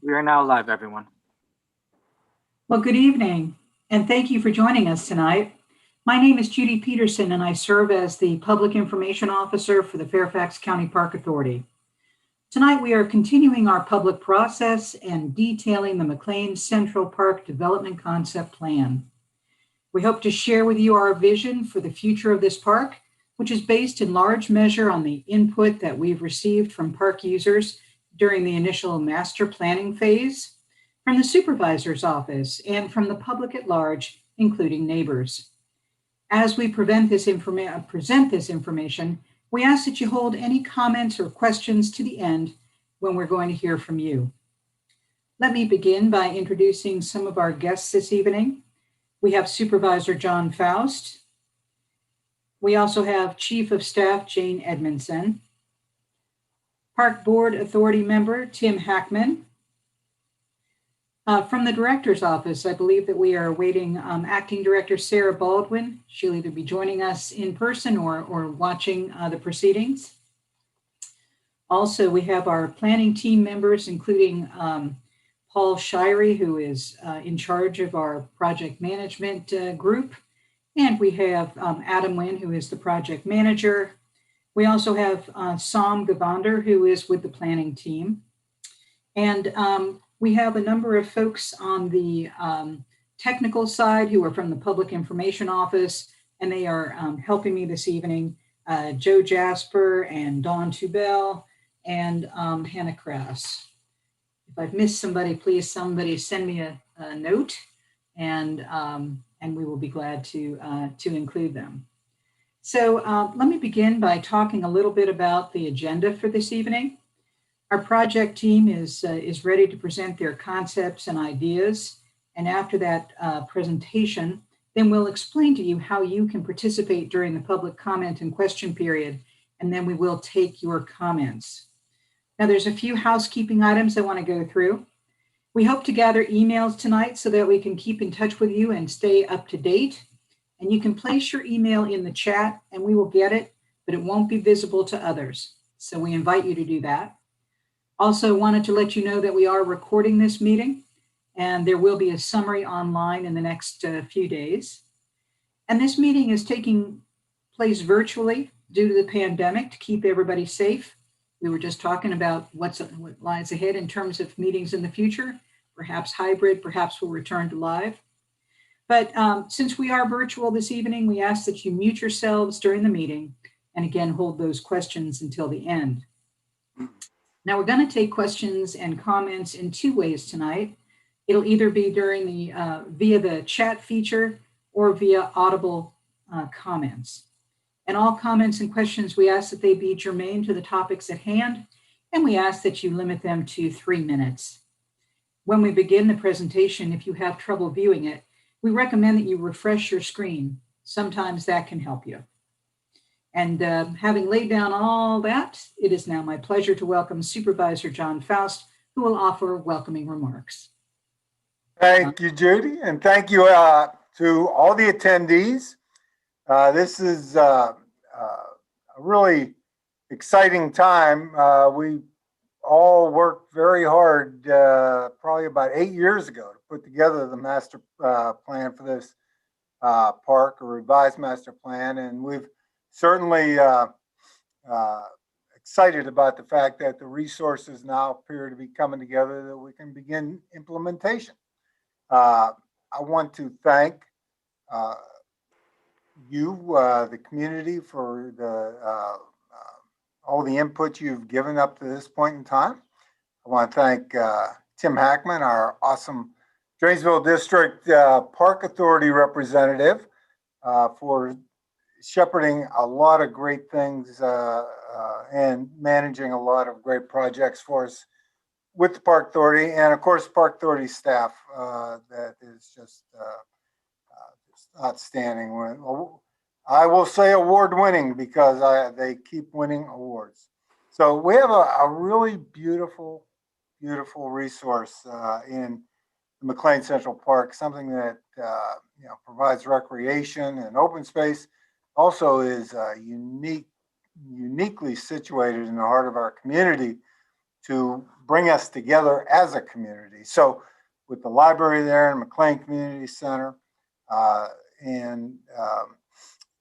We are now live, everyone. Well, good evening, and thank you for joining us tonight. My name is Judy Peterson, and I serve as the Public Information Officer for the Fairfax County Park Authority. Tonight, we are continuing our public process and detailing the McLean Central Park Development Concept Plan. We hope to share with you our vision for the future of this park, which is based in large measure on the input that we've received from park users during the initial master planning phase, from the supervisor's office, and from the public at large, including neighbors. As we present this information, we ask that you hold any comments or questions to the end when we're going to hear from you. Let me begin by introducing some of our guests this evening. We have Supervisor John Faust. We also have Chief of Staff Jane Edmondson, Park Board Authority member Tim Hackman. From the Director's Office, I believe that we are awaiting Acting Director Sarah Baldwin. She'll either be joining us in person or watching the proceedings. Also, we have our planning team members, including Paul Shirey, who is in charge of our project management group. And we have Adam Wynn, who is the project manager. We also have Sam Gavander, who is with the planning team. And we have a number of folks on the technical side who are from the Public Information Office, and they are helping me this evening. Joe Jasper and Dawn Tubell and Hannah Krass. If I've missed somebody, please somebody send me a note, and we will be glad to include them. So let me begin by talking a little bit about the agenda for this evening. Our project team is ready to present their concepts and ideas. And after that presentation, then we'll explain to you how you can participate during the public comment and question period. And then we will take your comments. Now, there's a few housekeeping items I want to go through. We hope to gather emails tonight so that we can keep in touch with you and stay up to date. And you can place your email in the chat and we will get it, but it won't be visible to others. So we invite you to do that. Also wanted to let you know that we are recording this meeting and there will be a summary online in the next few days. And this meeting is taking place virtually due to the pandemic to keep everybody safe. We were just talking about what lies ahead in terms of meetings in the future, perhaps hybrid, perhaps we'll return to live. But since we are virtual this evening, we ask that you mute yourselves during the meeting and again, hold those questions until the end. Now we're going to take questions and comments in two ways tonight. It'll either be during the via the chat feature or via audible comments. And all comments and questions, we ask that they be germane to the topics at hand, and we ask that you limit them to 3 minutes. When we begin the presentation, if you have trouble viewing it, we recommend that you refresh your screen. Sometimes that can help you. And having laid down all that, it is now my pleasure to welcome Supervisor John Faust, who will offer welcoming remarks. Thank you, Judy, and thank you to all the attendees. This is a really exciting time. We all worked very hard, probably about 8 years ago, to put together the master plan for this park, a revised master plan, and we've certainly excited about the fact that the resources now appear to be coming together that we can begin implementation. I want to thank you, the community, for all the input you've given up to this point in time. I want to thank Tim Hackman, our awesome Dranesville District Park Authority representative, for shepherding a lot of great things and managing a lot of great projects for us with the Park Authority, and of course Park Authority staff that is just outstanding. I will say award-winning because they keep winning awards. So we have a really beautiful resource in the McLean Central Park, something that provides recreation and open space. Also is uniquely situated in the heart of our community to bring us together as a community. So with the library there and McLean Community Center, and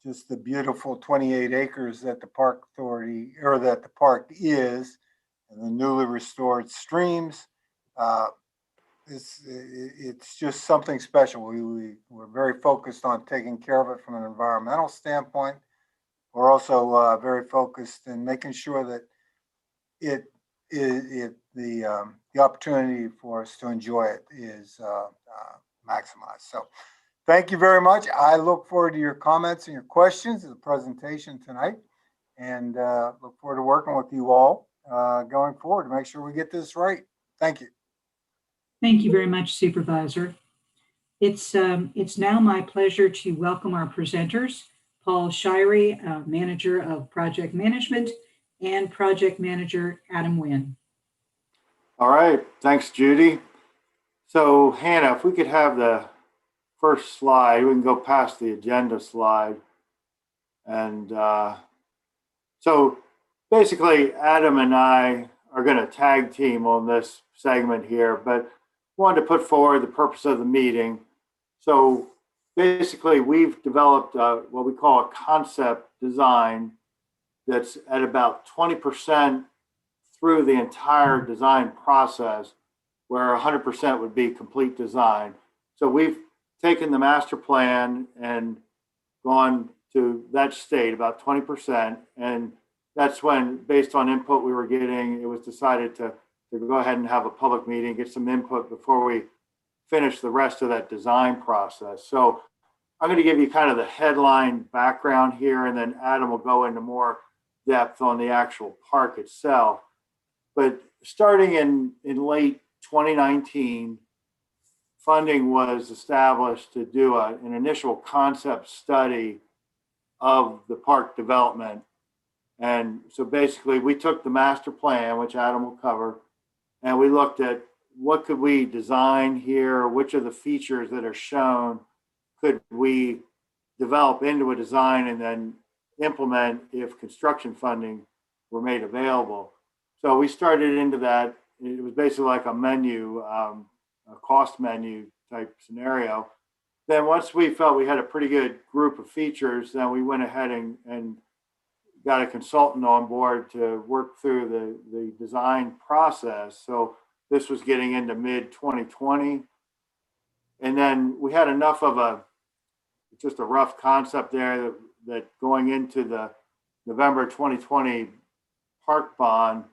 just the beautiful 28 acres that the park authority, or that the park is, and the newly restored streams, it's just something special. We're very focused on taking care of it from an environmental standpoint. We're also very focused in making sure that the opportunity for us to enjoy it is maximized. So thank you very much. I look forward to your comments and your questions in the presentation tonight, and look forward to working with you all going forward to make sure we get this right. Thank you. Thank you very much, Supervisor. It's now my pleasure to welcome our presenters, Paul Shirey, Manager of Project Management, and Project Manager Adam Wynn. All right, thanks, Judy. So Hannah, if we could have the first slide, we can go past the agenda slide. And so basically, Adam and I are going to tag team on this segment here, but wanted to put forward the purpose of the meeting. So basically, we've developed what we call a concept design that's at about 20% through the entire design process, where 100% would be complete design. So we've taken the master plan and gone to that state, about 20%. And that's when, based on input we were getting, it was decided to go ahead and have a public meeting, get some input before we finish the rest of that design process. So I'm going to give you kind of the headline background here, and then Adam will go into more depth on the actual park itself. But starting in late 2019, funding was established to do an initial concept study of the park development. And so basically we took the master plan, which Adam will cover, and we looked at what could we design here, which of the features that are shown could we develop into a design and then implement if construction funding were made available. So we started into that. It was basically like a menu, a cost menu type scenario. Then once we felt we had a pretty good group of features, then we went ahead and got a consultant on board to work through the design process. So this was getting into mid 2020. And then we had enough of just a rough concept there that going into the November 2020 park bond,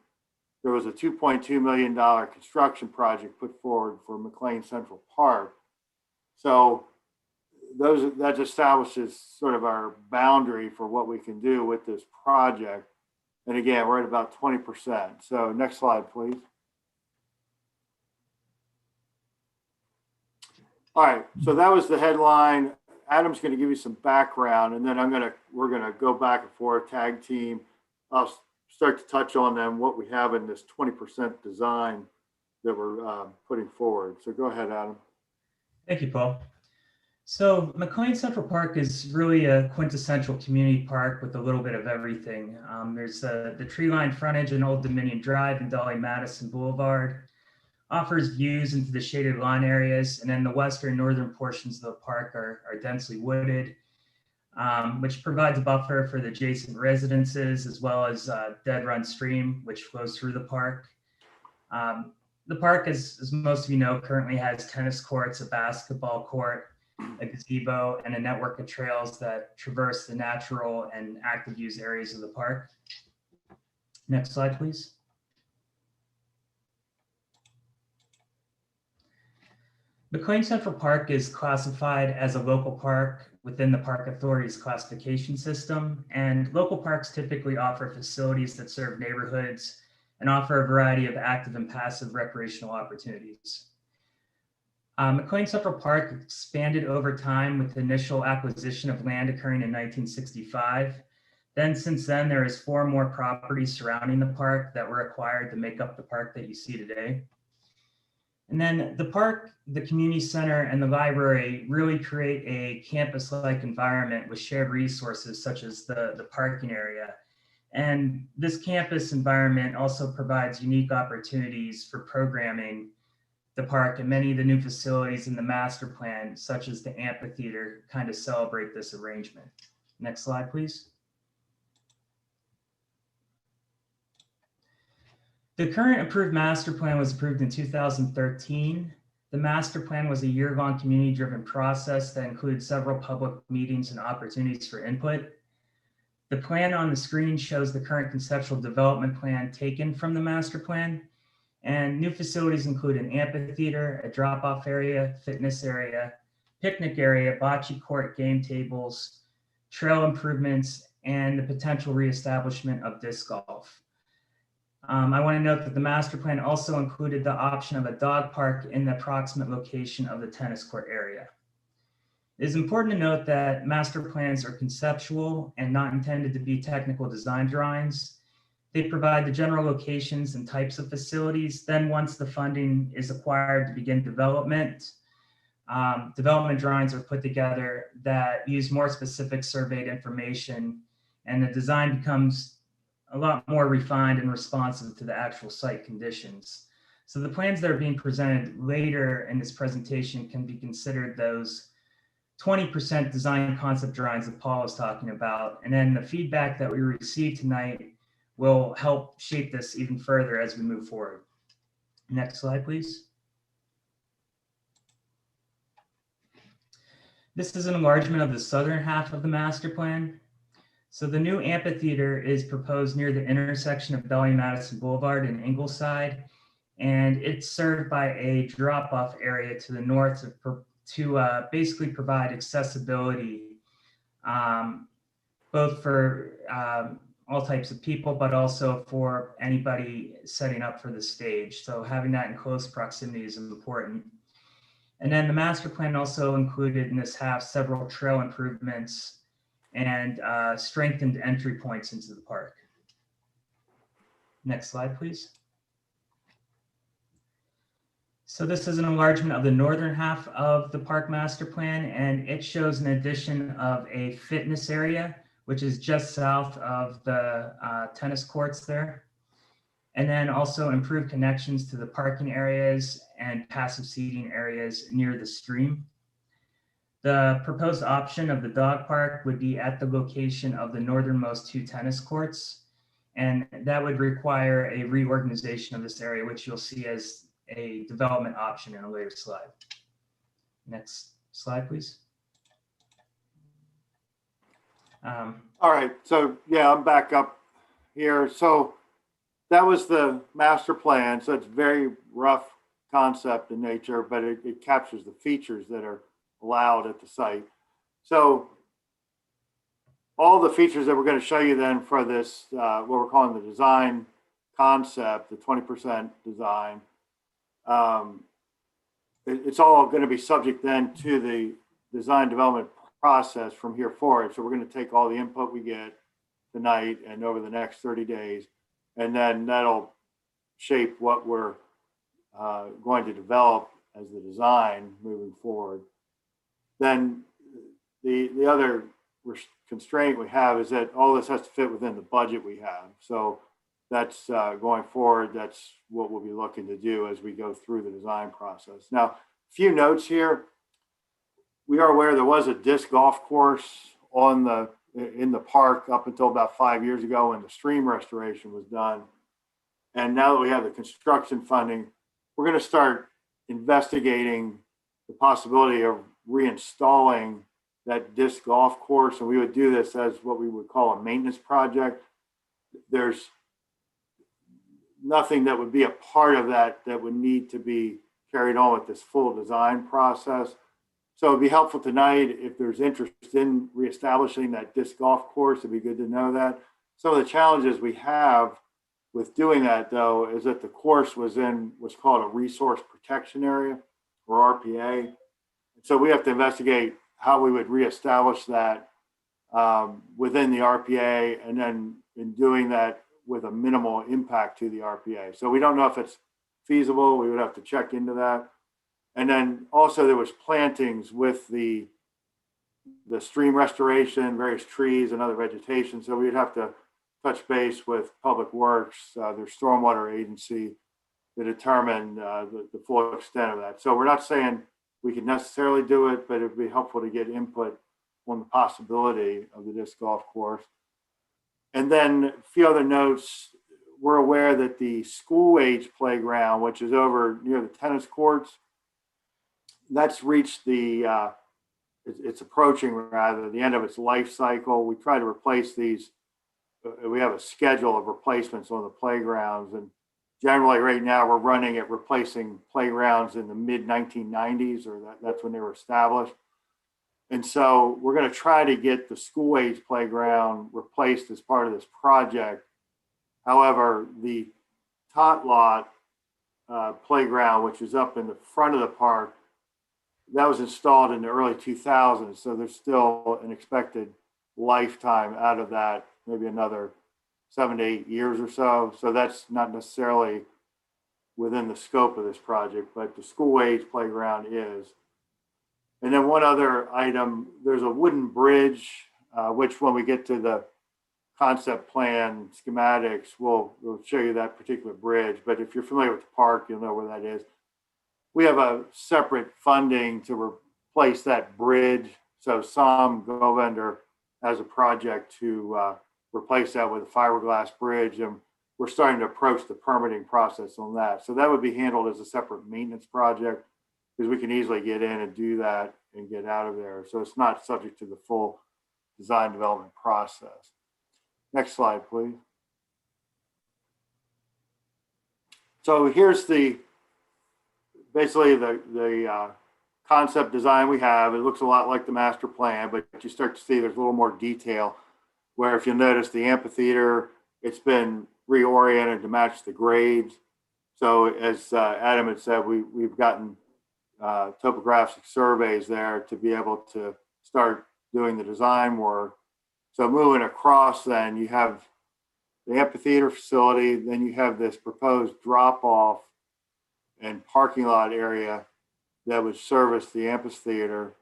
there was a $2.2 million construction project put forward for McLean Central Park. So that establishes sort of our boundary for what we can do with this project. And again, we're at about 20%. So next slide, please. All right, so that was the headline. Adam's going to give you some background, and then we're going to go back and forth, tag team. I'll start to touch on them, what we have in this 20% design that we're putting forward. So go ahead, Adam. Thank you, Paul. So McLean Central Park is really a quintessential community park with a little bit of everything. There's the tree-lined frontage in Old Dominion Drive and Dolly Madison Boulevard. Offers views into the shaded lawn areas, and then the western and northern portions of the park are densely wooded, which provides a buffer for the adjacent residences, as well as Dead Run Stream, which flows through the park. The park, as most of you know, currently has tennis courts, a basketball court, a gazebo, and a network of trails that traverse the natural and active use areas of the park. Next slide, please. McLean Central Park is classified as a local park within the Park Authority's classification system, and local parks typically offer facilities that serve neighborhoods and offer a variety of active and passive recreational opportunities. McLean Central Park expanded over time with the initial acquisition of land occurring in 1965. Then since then, there is 4 more properties surrounding the park that were acquired to make up the park that you see today. And then the park, the community center, and the library really create a campus-like environment with shared resources such as the parking area. And this campus environment also provides unique opportunities for programming the park, and many of the new facilities in the master plan, such as the amphitheater, kind of celebrate this arrangement. Next slide, please. The current approved master plan was approved in 2013. The master plan was a year-long community-driven process that included several public meetings and opportunities for input. The plan on the screen shows the current conceptual development plan taken from the master plan. And new facilities include an amphitheater, a drop-off area, fitness area, picnic area, bocce court, game tables, trail improvements, and the potential reestablishment of disc golf. I want to note that the master plan also included the option of a dog park in the approximate location of the tennis court area. It is important to note that master plans are conceptual and not intended to be technical design drawings. They provide the general locations and types of facilities. Then once the funding is acquired to begin development, development drawings are put together that use more specific surveyed information, and the design becomes a lot more refined and responsive to the actual site conditions. So the plans that are being presented later in this presentation can be considered those 20% design concept drawings that Paul was talking about. And then the feedback that we received tonight will help shape this even further as we move forward. Next slide, please. This is an enlargement of the southern half of the master plan. So the new amphitheater is proposed near the intersection of Belly-Madison Boulevard and Ingleside, and it's served by a drop-off area to the north to basically provide accessibility, both for all types of people, but also for anybody setting up for the stage. So having that in close proximity is important. And then the master plan also included in this half several trail improvements and strengthened entry points into the park. Next slide, please. So this is an enlargement of the northern half of the park master plan, and it shows an addition of a fitness area, which is just south of the tennis courts there. And then also improved connections to the parking areas and passive seating areas near the stream. The proposed option of the dog park would be at the location of the northernmost two tennis courts. And that would require a reorganization of this area, which you'll see as a development option in a later slide. Next slide, please. All right, so yeah, I'm back up here. So that was the master plan. So it's very rough concept in nature, but it captures the features that are allowed at the site. So all the features that we're going to show you then for this, what we're calling the design concept, the 20% design, it's all going to be subject then to the design development process from here forward. So we're going to take all the input we get tonight and over the next 30 days, and then that'll shape what we're going to develop as the design moving forward. Then the other constraint we have is that all this has to fit within the budget we have. So that's going forward, that's what we'll be looking to do as we go through the design process. Now, a few notes here. We are aware there was a disc golf course in the park up until about 5 years ago when the stream restoration was done. And now that we have the construction funding, we're going to start investigating the possibility of reinstalling that disc golf course. And we would do this as what we would call a maintenance project. There's nothing that would be a part of that would need to be carried on with this full design process. So it'd be helpful tonight if there's interest in reestablishing that disc golf course. It'd be good to know that. Some of the challenges we have with doing that, though, is that the course was in what's called a resource protection area, or RPA. So we have to investigate how we would reestablish that within the RPA, and then in doing that with a minimal impact to the RPA. So we don't know if it's feasible. We would have to check into that. And then also there was plantings with the stream restoration, various trees and other vegetation. So we'd have to touch base with Public Works, their stormwater agency, to determine the full extent of that. So we're not saying we can necessarily do it, but it'd be helpful to get input on the possibility of the disc golf course. And then a few other notes. We're aware that the school age playground, which is over near the tennis courts, that's reached the, it's approaching rather the end of its life cycle. We try to replace these. We have a schedule of replacements on the playgrounds, and generally right now we're running at replacing playgrounds in the mid 1990s, or that's when they were established. And so we're going to try to get the school age playground replaced as part of this project. However, the tot lot playground, which is up in the front of the park, that was installed in the early 2000s. So there's still an expected lifetime out of that, maybe another 7 to 8 years or so. So that's not necessarily within the scope of this project, but the school age playground is. And then one other item, there's a wooden bridge, which when we get to the concept plan schematics, we'll show you that particular bridge. But if you're familiar with the park, you'll know where that is. We have a separate funding to replace that bridge. So Sam Govender has a project to replace that with a fiberglass bridge. And we're starting to approach the permitting process on that. So that would be handled as a separate maintenance project, because we can easily get in and do that and get out of there. So it's not subject to the full design development process. Next slide, please. So here's basically the concept design we have. It looks a lot like the master plan, but you start to see there's a little more detail, where if you notice the amphitheater, it's been reoriented to match the grades. So as Adam had said, we've gotten topographic surveys there to be able to start doing the design work. So moving across, then you have the amphitheater facility, then you have this proposed drop-off and parking lot area that would service the amphitheater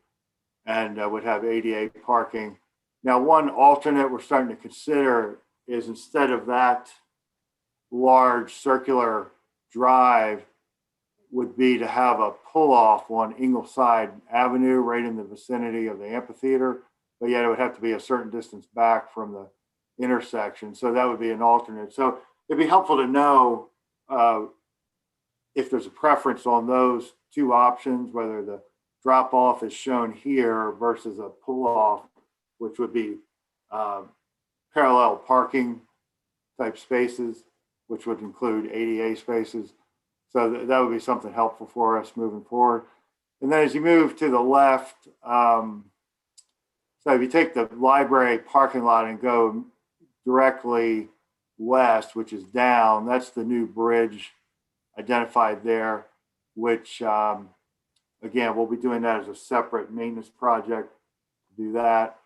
and would have ADA parking. Now, one alternate we're starting to consider is, instead of that large circular drive, would be to have a pull-off on Ingleside Avenue right in the vicinity of the amphitheater, but yet it would have to be a certain distance back from the intersection. So that would be an alternate. So it'd be helpful to know if there's a preference on those two options, whether the drop-off is shown here versus a pull-off, which would be parallel parking type spaces, which would include ADA spaces. So that would be something helpful for us moving forward. And then as you move to the left, so if you take the library parking lot and go directly west, which is down, that's the new bridge identified there, which again, we'll be doing that as a separate maintenance project to do that.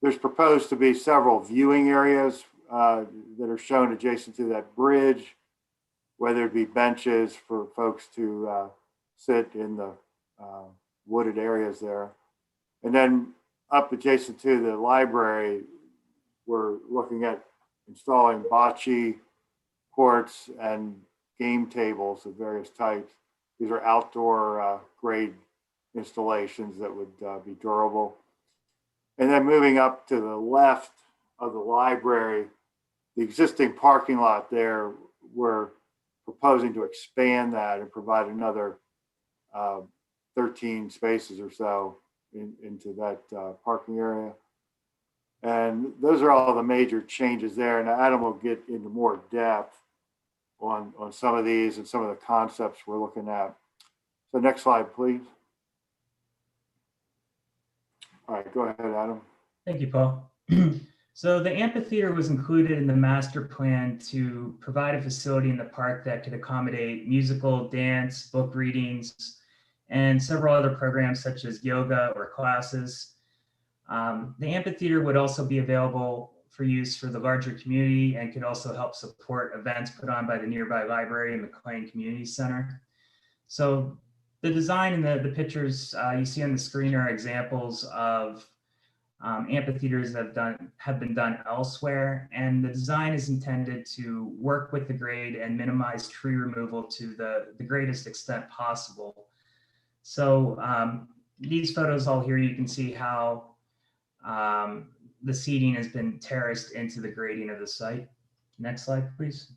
There's proposed to be several viewing areas that are shown adjacent to that bridge, whether it be benches for folks to sit in the wooded areas there. And then up adjacent to the library, we're looking at installing bocce courts and game tables of various types. These are outdoor grade installations that would be durable. And then moving up to the left of the library, the existing parking lot there, we're proposing to expand that and provide another 13 spaces or so into that parking area. And those are all the major changes there. And Adam will get into more depth on some of these and some of the concepts we're looking at. So next slide, please. All right, go ahead, Adam. Thank you, Paul. So the amphitheater was included in the master plan to provide a facility in the park that could accommodate musical, dance, book readings, and several other programs such as yoga or classes. The amphitheater would also be available for use for the larger community and could also help support events put on by the nearby library and McLean Community Center. So the design and the pictures you see on the screen are examples of Amphitheaters have been done elsewhere, and the design is intended to work with the grade and minimize tree removal to the greatest extent possible. So these photos all here, you can see how the seating has been terraced into the grading of the site. Next slide, please.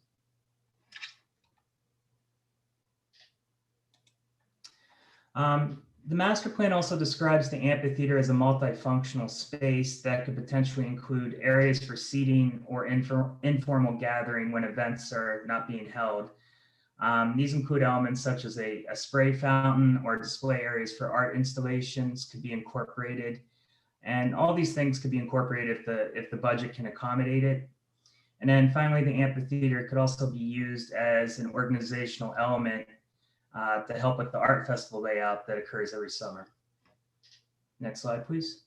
The master plan also describes the amphitheater as a multifunctional space that could potentially include areas for seating or informal gathering when events are not being held. These include elements such as a spray fountain or display areas for art installations could be incorporated. And all these things could be incorporated if the budget can accommodate it. And then finally, the amphitheater could also be used as an organizational element to help with the art festival layout that occurs every summer. Next slide, please.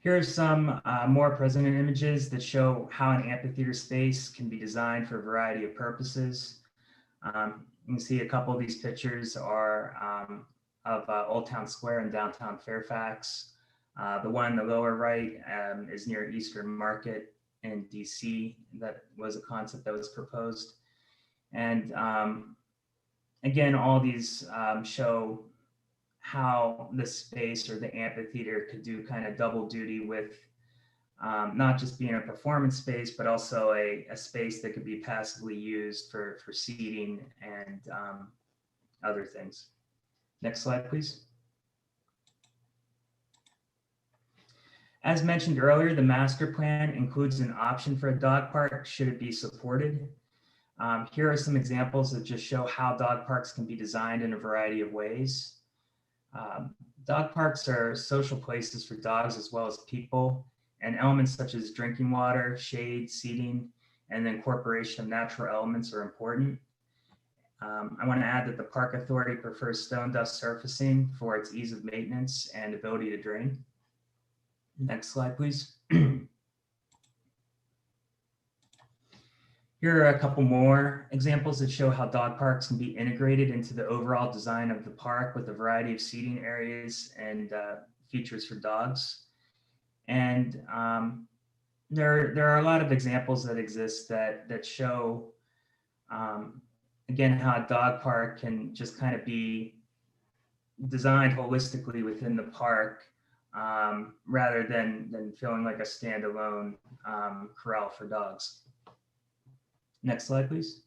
Here are some more present images that show how an amphitheater space can be designed for a variety of purposes. You can see a couple of these pictures are of Old Town Square in downtown Fairfax. The one in the lower right is near Eastern Market in DC. That was a concept that was proposed. And again, all these show how the space or the amphitheater could do kind of double duty with not just being a performance space, but also a space that could be passively used for seating and other things. Next slide, please. As mentioned earlier, the master plan includes an option for a dog park should it be supported. Here are some examples that just show how dog parks can be designed in a variety of ways. Dog parks are social places for dogs as well as people, and elements such as drinking water, shade, seating, and the incorporation of natural elements are important. I want to add that the Park Authority prefers stone dust surfacing for its ease of maintenance and ability to drain. Next slide, please. Here are a couple more examples that show how dog parks can be integrated into the overall design of the park with a variety of seating areas and features for dogs. And there are a lot of examples that exist that show, again, how a dog park can just kind of be designed holistically within the park rather than feeling like a standalone corral for dogs. Next slide, please.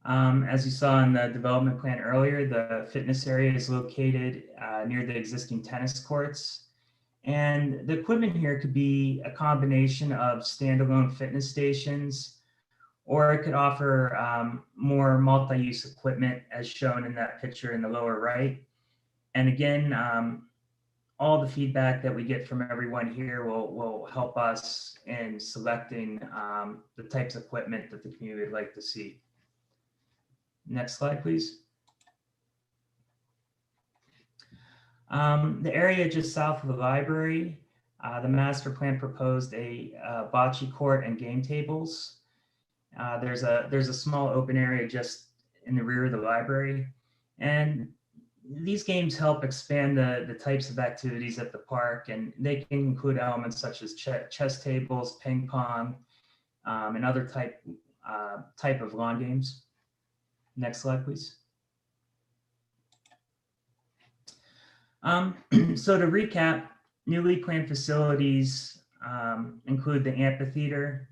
As you saw in the development plan earlier, the fitness area is located near the existing tennis courts. And the equipment here could be a combination of standalone fitness stations, or it could offer more multi-use equipment as shown in that picture in the lower right. And again, all the feedback that we get from everyone here will help us in selecting the types of equipment that the community would like to see. Next slide, please. The area just south of the library, the master plan proposed a bocce court and game tables. There's a small open area just in the rear of the library, and these games help expand the types of activities at the park, and they can include elements such as chess tables, ping pong, and other type of lawn games. Next slide, please. So to recap, newly planned facilities include the amphitheater,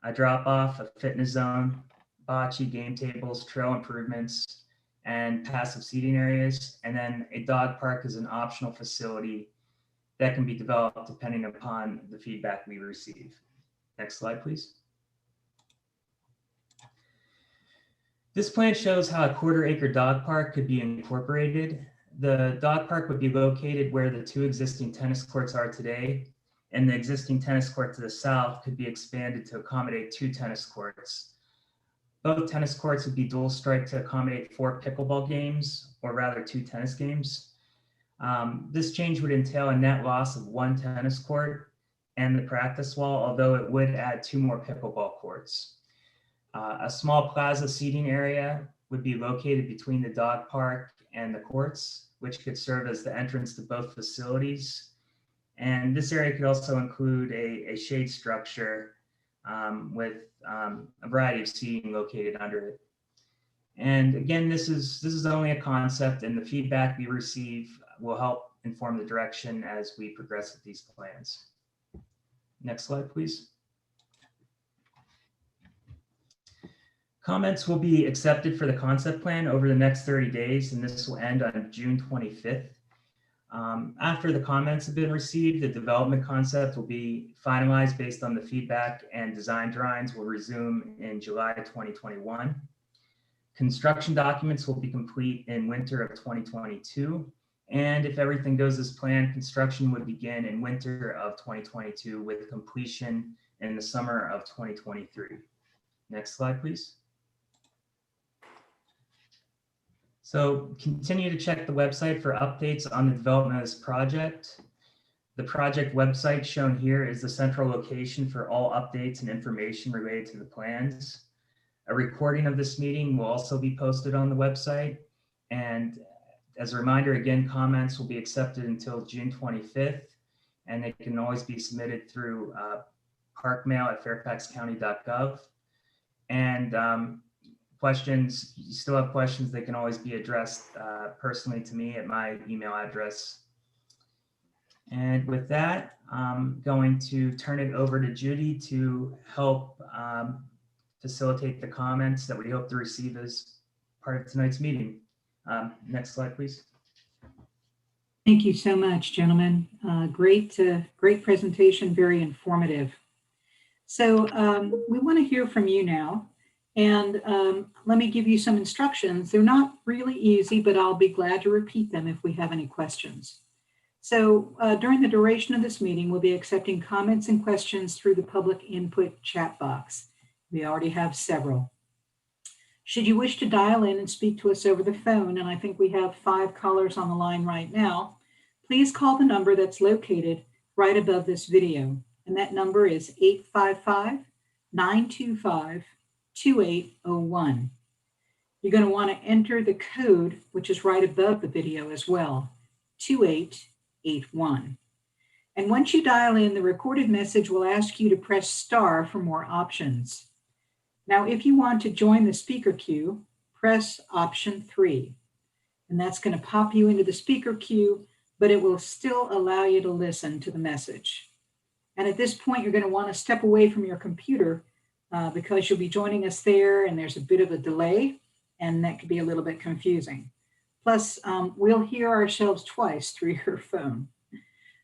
a drop-off, a fitness zone, bocce, game tables, trail improvements, and passive seating areas. And then a dog park is an optional facility that can be developed depending upon the feedback we receive. Next slide, please. This plan shows how a quarter-acre dog park could be incorporated. The dog park would be located where the two existing tennis courts are today, and the existing tennis court to the south could be expanded to accommodate 2 tennis courts. Both tennis courts would be dual striped to accommodate 4 pickleball games, or rather 2 tennis games. This change would entail a net loss of 1 tennis court and the practice wall, although it would add 2 more pickleball courts. A small plaza seating area would be located between the dog park and the courts, which could serve as the entrance to both facilities. And this area could also include a shade structure with a variety of seating located under it. And again, this is only a concept, and the feedback we receive will help inform the direction as we progress with these plans. Next slide, please. Comments will be accepted for the concept plan over the next 30 days, and this will end on June 25th. After the comments have been received, the development concept will be finalized based on the feedback, and design drawings will resume in July 2021. Construction documents will be complete in winter of 2022. And if everything goes as planned, construction would begin in winter of 2022 with completion in the summer of 2023. Next slide, please. So continue to check the website for updates on the development of this project. The project website shown here is the central location for all updates and information related to the plans. A recording of this meeting will also be posted on the website. And as a reminder, again, comments will be accepted until June 25th, and they can always be submitted through parkmail@fairfaxcounty.gov. And questions, you still have questions, they can always be addressed personally to me at my email address. And with that, I'm going to turn it over to Judy to help facilitate the comments that we hope to receive as part of tonight's meeting. Next slide, please. Thank you so much, gentlemen. Great presentation, very informative. So we want to hear from you now. And let me give you some instructions. They're not really easy, but I'll be glad to repeat them if we have any questions. So during the duration of this meeting, we'll be accepting comments and questions through the public input chat box. We already have several. Should you wish to dial in and speak to us over the phone, and I think we have 5 callers on the line right now, please call the number that's located right above this video. And that number is 855-925-2801. You're going to want to enter the code, which is right above the video as well, 2881. And once you dial in, the recorded message will ask you to press star for more options. Now, if you want to join the speaker queue, press option 3. And that's going to pop you into the speaker queue, but it will still allow you to listen to the message. And at this point, you're going to want to step away from your computer because you'll be joining us there, and there's a bit of a delay, and that could be a little bit confusing. Plus, we'll hear ourselves twice through your phone.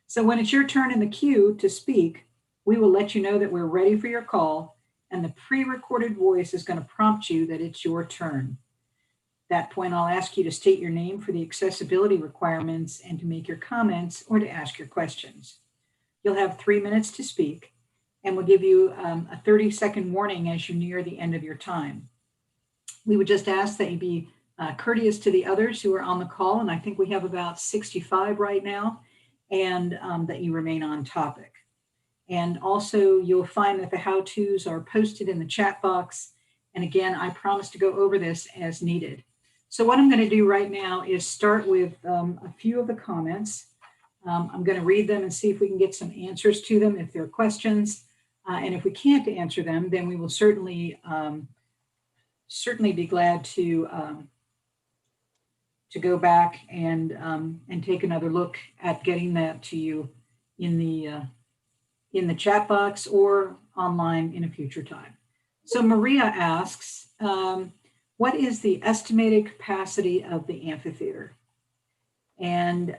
So when it's your turn in the queue to speak, we will let you know that we're ready for your call, and the pre-recorded voice is going to prompt you that it's your turn. At that point, I'll ask you to state your name for the accessibility requirements and to make your comments or to ask your questions. You'll have 3 minutes to speak, and we'll give you a 30-second warning as you near the end of your time. We would just ask that you be courteous to the others who are on the call, and I think we have about 65 right now, and that you remain on topic. And also, you'll find that the how-tos are posted in the chat box. And again, I promise to go over this as needed. So what I'm going to do right now is start with a few of the comments. I'm going to read them and see if we can get some answers to them if they're questions. And if we can't answer them, then we will certainly be glad to go back and take another look at getting that to you in the chat box or online in a future time. So Maria asks, what is the estimated capacity of the amphitheater? And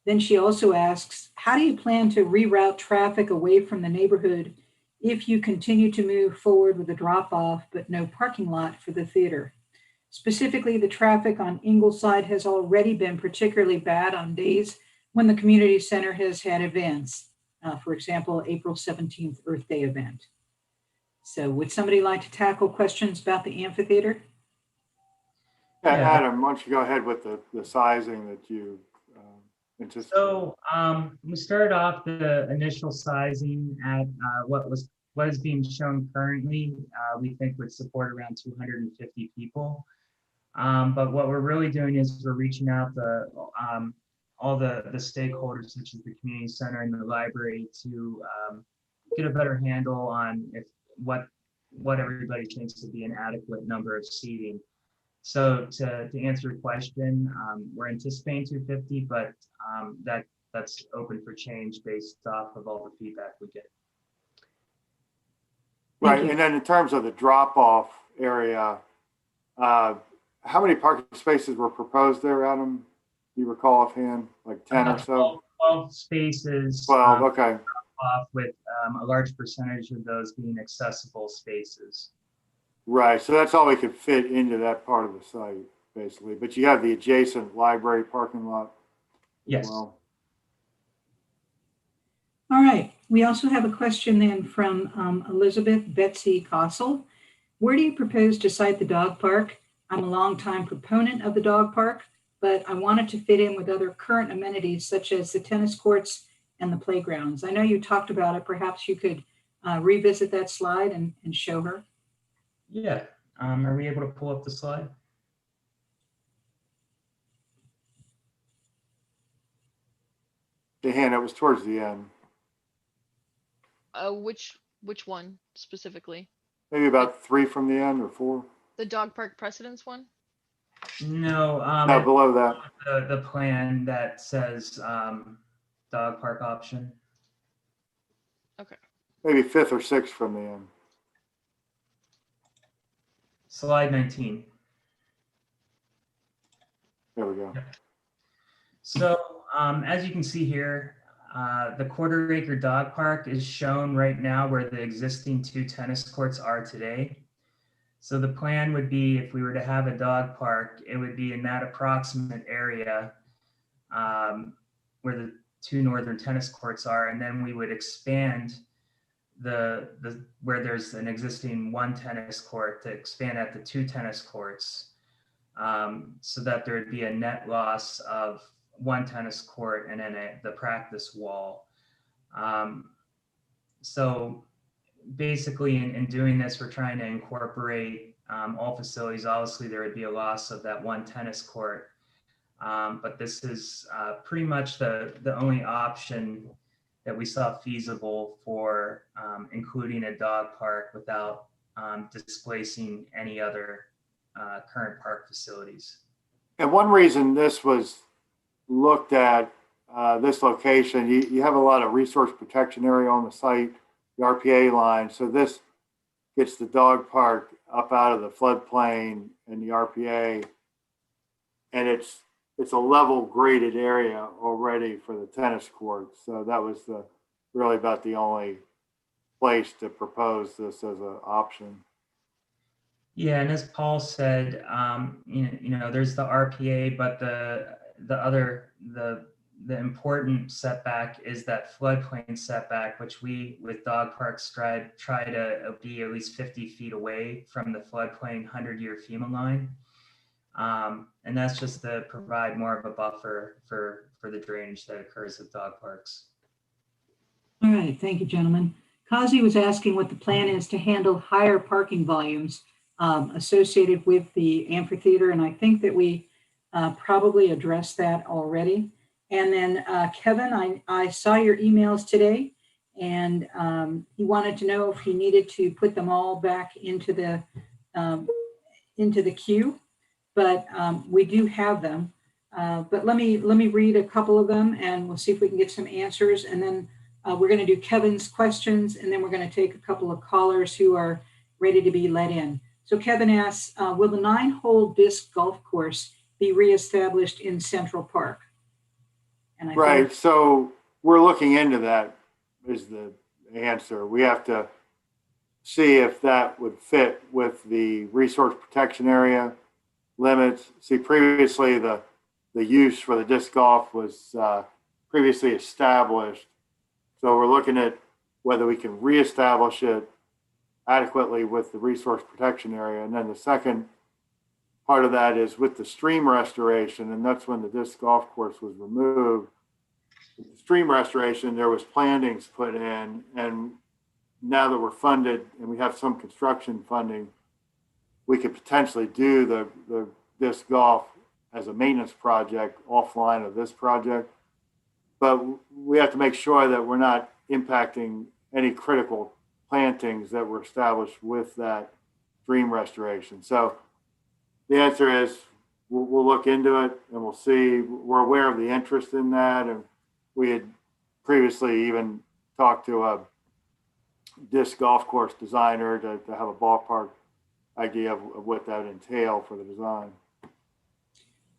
then she also asks, how do you plan to reroute traffic away from the neighborhood if you continue to move forward with a drop-off but no parking lot for the theater? Specifically, the traffic on Ingleside has already been particularly bad on days when the community center has had events. For example, April 17th Earth Day event. So would somebody like to tackle questions about the amphitheater? Yeah, Yeah. Adam, why don't you go ahead with the sizing that you anticipate? So we started off the initial sizing at what was what is being shown currently, we think would support around 250 people. But what we're really doing is we're reaching out to all the stakeholders, such as the community center and the library, to get a better handle on if what everybody thinks to be an adequate number of seating. So to answer your question, we're anticipating 250, but that's open for change based off of all the feedback we get. Thank Right, you. and then in terms of the drop-off area, how many parking spaces were proposed there, Adam? Do you recall offhand, like 10 or so? 12 spaces 12, okay. off, with a large percentage of those being accessible spaces. Right, so that's all we could fit into that part of the site, basically. But you have the adjacent library parking lot as Yes. well. All right. We also have a question then from Elizabeth Betsy Kossel. Where do you propose to site the dog park? I'm a longtime proponent of the dog park, but I want it to fit in with other current amenities such as the tennis courts and the playgrounds. I know you talked about it. Perhaps you could revisit that slide and show her. Yeah. Are we able to pull up the slide? The hand, it was towards the end, Which one specifically? maybe about 3 from the end or 4. The dog park precedents one? No. No, below that. The plan that says dog park option. Okay. Maybe 5th or 6th from the end. Slide 19. There we go. So as you can see here, the quarter-acre dog park is shown right now where the existing 2 tennis courts are today. So the plan would be, if we were to have a dog park, it would be in that approximate area where the 2 northern tennis courts are, and then we would expand where there's an existing 1 tennis court to expand at the 2 tennis courts, so that there would be a net loss of 1 tennis court and then the practice wall. So basically in doing this, we're trying to incorporate all facilities. Obviously, there would be a loss of that 1 tennis court, but this is pretty much the only option that we saw feasible for including a dog park without displacing any other current park facilities. And one reason this was looked at, this location, you have a lot of resource protection area on the site, the RPA line. So this gets the dog park up out of the floodplain and the RPA. And it's a level graded area already for the tennis courts. So that was really about the only place to propose this as an option. Yeah, and as Paul said, there's the RPA, but the important setback is that floodplain setback, which we with dog parks try to be at least 50 feet away from the floodplain 100-year FEMA line. And that's just to provide more of a buffer for the drainage that occurs at dog parks. All right. Thank you, gentlemen. Kazi was asking what the plan is to handle higher parking volumes associated with the amphitheater. And I think that we probably addressed that already. And then Kevin, I saw your emails today, and he wanted to know if he needed to put them all back into the queue, but we do have them. But let me read a couple of them, and we'll see if we can get some answers. And then we're going to do Kevin's questions, and then we're going to take a couple of callers who are ready to be let in. So Kevin asks, will the 9-hole disc golf course be reestablished in Central Park? And I Right. think, So we're looking into that is the answer. We have to see if that would fit with the resource protection area limits. See, previously the use for the disc golf was previously established. So we're looking at whether we can reestablish it adequately with the resource protection area. And then the second part of that is with the stream restoration, and that's when the disc golf course was removed. With the stream restoration, there was plantings put in, and now that we're funded and we have some construction funding, we could potentially do the disc golf as a maintenance project offline of this project. But we have to make sure that we're not impacting any critical plantings that were established with that stream restoration. So the answer is we'll look into it and we'll see. We're aware of the interest in that. And we had previously even talked to a disc golf course designer to have a ballpark idea of what that would entail for the design.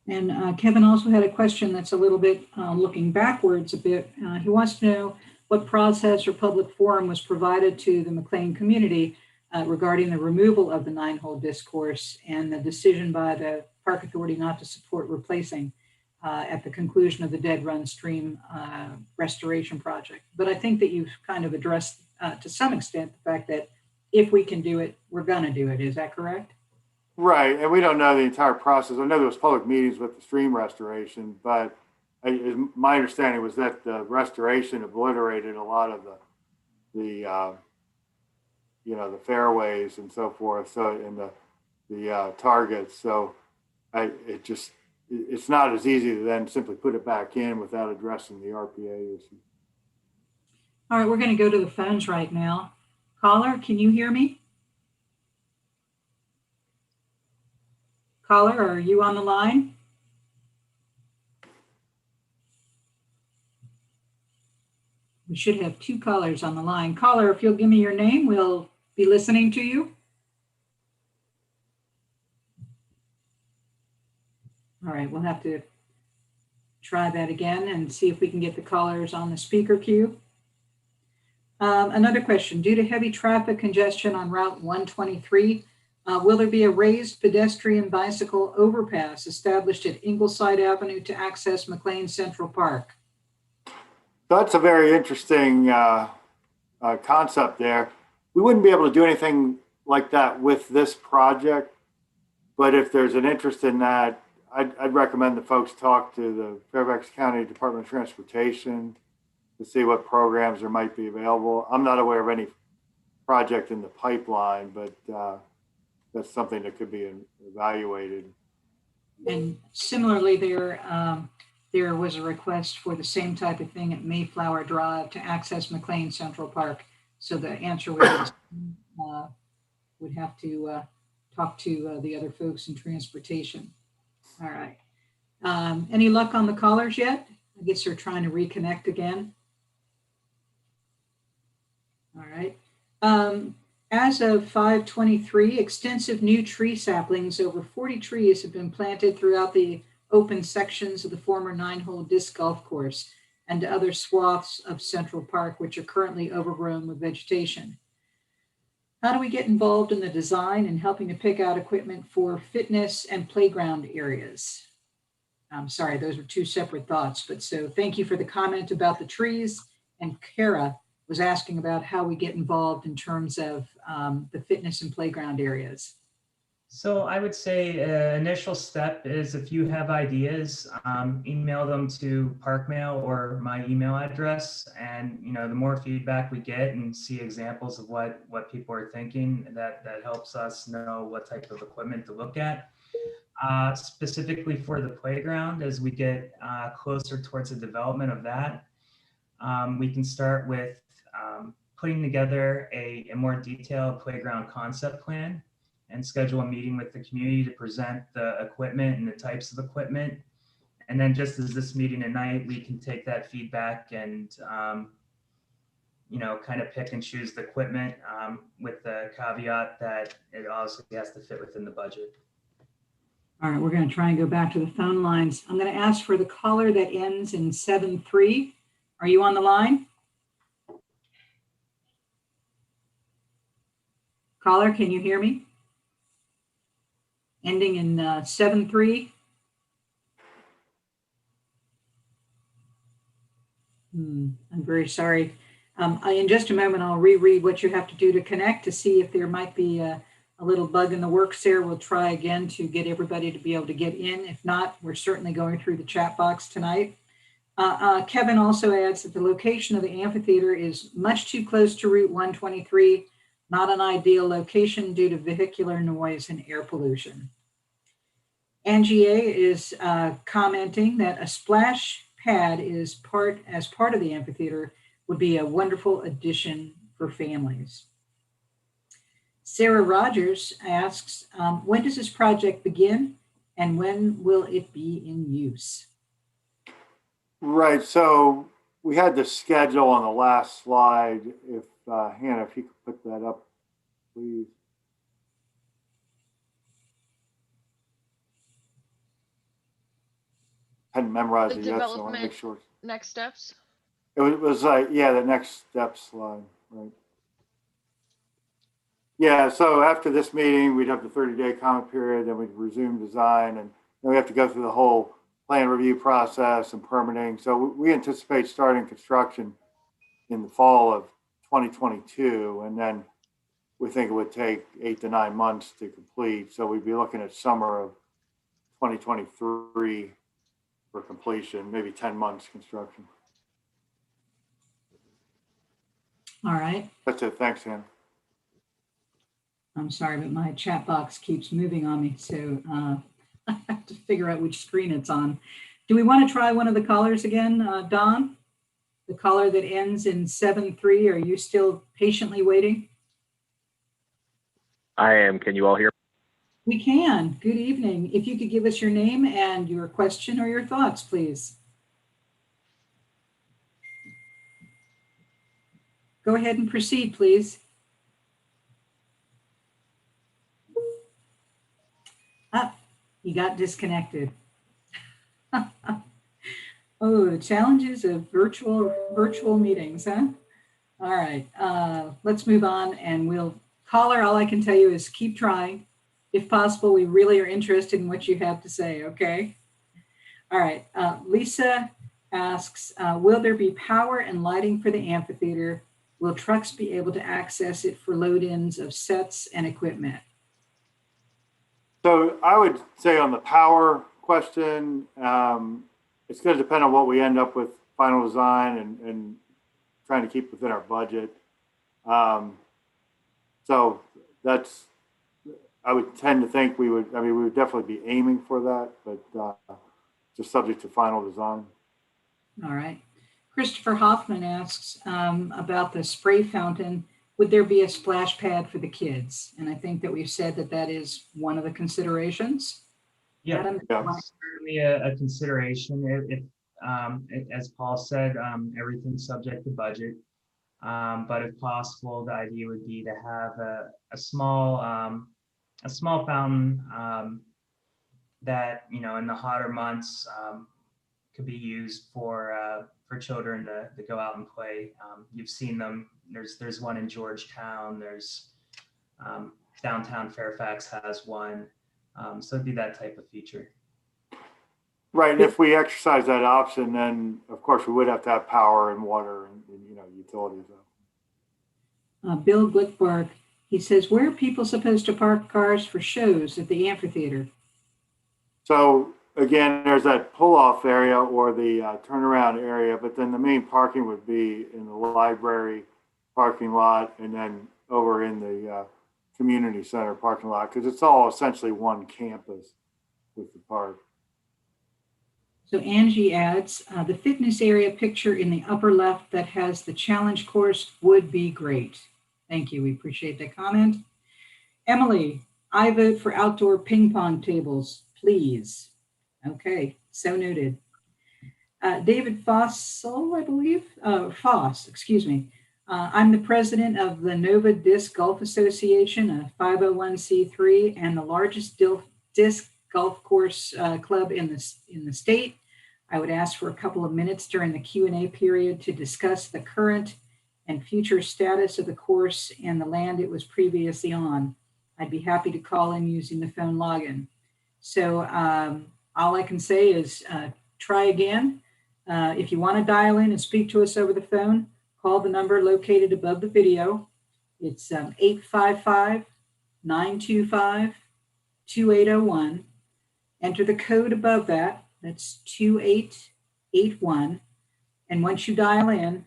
And Kevin also had a question that's a little bit looking backwards a bit. He wants to know what process or public forum was provided to the McLean community regarding the removal of the 9-hole disc course and the decision by the Park Authority not to support replacing at the conclusion of the Dead Run Stream restoration project. But I think that you've kind of addressed to some extent the fact that if we can do it, we're going to do it. Is that correct? Right, and we don't know the entire process. I know there was public meetings with the stream restoration, but my understanding was that the restoration obliterated a lot of the fairways and so forth, so in the targets. So it's not as easy to then simply put it back in without addressing the RPA issue. All right, we're going to go to the phones right now. Caller, can you hear me? Caller, are you on the line? We should have 2 callers on the line. Caller, if you'll give me your name, we'll be listening to you. All right, we'll have to try that again and see if we can get the callers on the speaker queue. Another question, due to heavy traffic congestion on Route 123, will there be a raised pedestrian bicycle overpass established at Ingleside Avenue to access McLean Central Park? That's a very interesting concept there. We wouldn't be able to do anything like that with this project, but if there's an interest in that, I'd recommend that folks talk to the Fairfax County Department of Transportation to see what programs there might be available. I'm not aware of any project in the pipeline, but that's something that could be evaluated. And similarly, there was a request for the same type of thing at Mayflower Drive to access McLean Central Park. So the answer would have to talk to the other folks in transportation. All right. Any luck on the callers yet? I guess they're trying to reconnect again. All right. As of 5/23, extensive new tree saplings, over 40 trees have been planted throughout the open sections of the former 9-hole disc golf course and other swaths of Central Park, which are currently overgrown with vegetation. How do we get involved in the design and helping to pick out equipment for fitness and playground areas? I'm sorry, those are 2 separate thoughts, but so thank you for the comment about the trees. And Kara was asking about how we get involved in terms of the fitness and playground areas. So I would say initial step is if you have ideas, email them to Parkmail or my email address. And the more feedback we get and see examples of what people are thinking, that helps us know what type of equipment to look at. Specifically for the playground, as we get closer towards the development of that, we can start with putting together a more detailed playground concept plan and schedule a meeting with the community to present the equipment and the types of equipment. And then just as this meeting tonight, we can take that feedback and, kind of pick and choose the equipment with the caveat that it also has to fit within the budget. All right, we're going to try and go back to the phone lines. I'm going to ask for the caller that ends in 7-3. Are you on the line? Caller, can you hear me? Ending in 7-3. I'm very sorry. In just a moment, I'll reread what you have to do to connect to see if there might be a little bug in the works there. We'll try again to get everybody to be able to get in. If not, we're certainly going through the chat box tonight. Kevin also adds that the location of the amphitheater is much too close to Route 123, not an ideal location due to vehicular noise and air pollution. Angie A. is commenting that a splash pad is part of the amphitheater would be a wonderful addition for families. Sarah Rogers asks, when does this project begin and when will it be in use? Right, so we had the schedule on the last slide. If Hannah, if you could put that up, please. Hadn't memorized The it yet, so I want to make development sure. next steps. It was like, yeah, the next step slide, right? Yeah, so after this meeting, we'd have the 30-day comment period, then we'd resume design, and then we have to go through the whole plan review process and permitting. So we anticipate starting construction in the fall of 2022, and then we think it would take 8 to 9 months to complete. So we'd be looking at summer of 2023 for completion, maybe 10 months construction. All right. That's it. Thanks, Hannah. I'm sorry, but my chat box keeps moving on me, so I have to figure out which screen it's on. Do we want to try one of the callers again, Don? The caller that ends in 7-3, are you still patiently waiting? I am. Can you all hear? We can. Good evening. If you could give us your name and your question or your thoughts, please. Go ahead and proceed, please. You got disconnected. Oh, the challenges of virtual meetings, huh? All right, let's move on and we'll caller. All I can tell you is keep trying. If possible, we really are interested in what you have to say, okay? All right, Lisa asks, will there be power and lighting for the amphitheater? Will trucks be able to access it for load-ins of sets and equipment? So I would say on the power question, it's going to depend on what we end up with final design and trying to keep within our budget. So that's, I would tend to think we would definitely be aiming for that, but just subject to final design. All right. Christopher Hoffman asks about the spray fountain. Would there be a splash pad for the kids? And I think that we've said that that is one of the considerations. Yeah, Adam? that's certainly a consideration. If as Paul said, everything's subject to budget. But if possible, the idea would be to have a small fountain that, you know, in the hotter months could be used for children to go out and play. You've seen them. There's one in Georgetown. There's downtown Fairfax has one. So it'd be that type of feature. Right, and if we exercise that option, then of course we would have to have power and water and you know, utilities. Bill Glickbark, he says, where are people supposed to park cars for shows at the amphitheater? So again, there's that pull-off area or the turnaround area, but then the main parking would be in the library parking lot and then over in the community center parking lot, because it's all essentially one campus with the park. So Angie adds, the fitness area picture in the upper left that has the challenge course would be great. Thank you. We appreciate that comment. Emily, I vote for outdoor ping pong tables, please. Okay, so noted. David Fossel, I believe, Foss, excuse me. I'm the president of the Nova Disc Golf Association, a 501c3, and the largest disc golf course club in the state. I would ask for a couple of minutes during the Q&A period to discuss the current and future status of the course and the land it was previously on. I'd be happy to call in using the phone login. So all I can say is try again. If you want to dial in and speak to us over the phone, call the number located above the video. It's 855-925-2801. Enter the code above that. That's 2881. And once you dial in,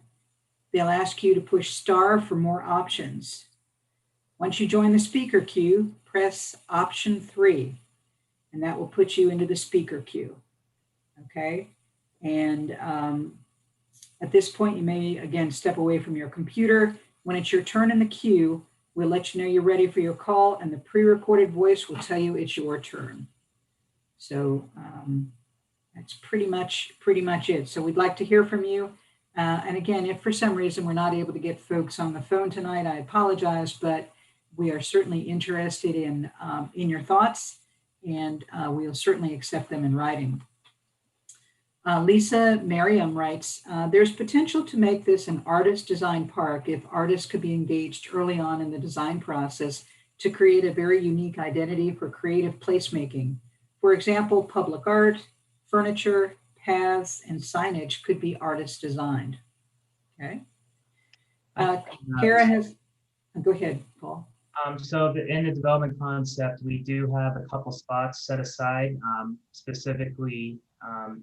they'll ask you to push star for more options. Once you join the speaker queue, press option 3, and that will put you into the speaker queue. Okay? And at this point, you may, again, step away from your computer. When it's your turn in the queue, we'll let you know you're ready for your call, and the pre-recorded voice will tell you it's your turn. So that's pretty much it. So we'd like to hear from you. And again, if for some reason we're not able to get folks on the phone tonight, I apologize, but we are certainly interested in your thoughts, and we'll certainly accept them in writing. Lisa Merriam writes, there's potential to make this an artist-designed park if artists could be engaged early on in the design process to create a very unique identity for creative placemaking. For example, public art, furniture, paths, and signage could be artist-designed. Okay. Kara has, go ahead, Paul. So in the development concept, we do have a couple spots set aside, specifically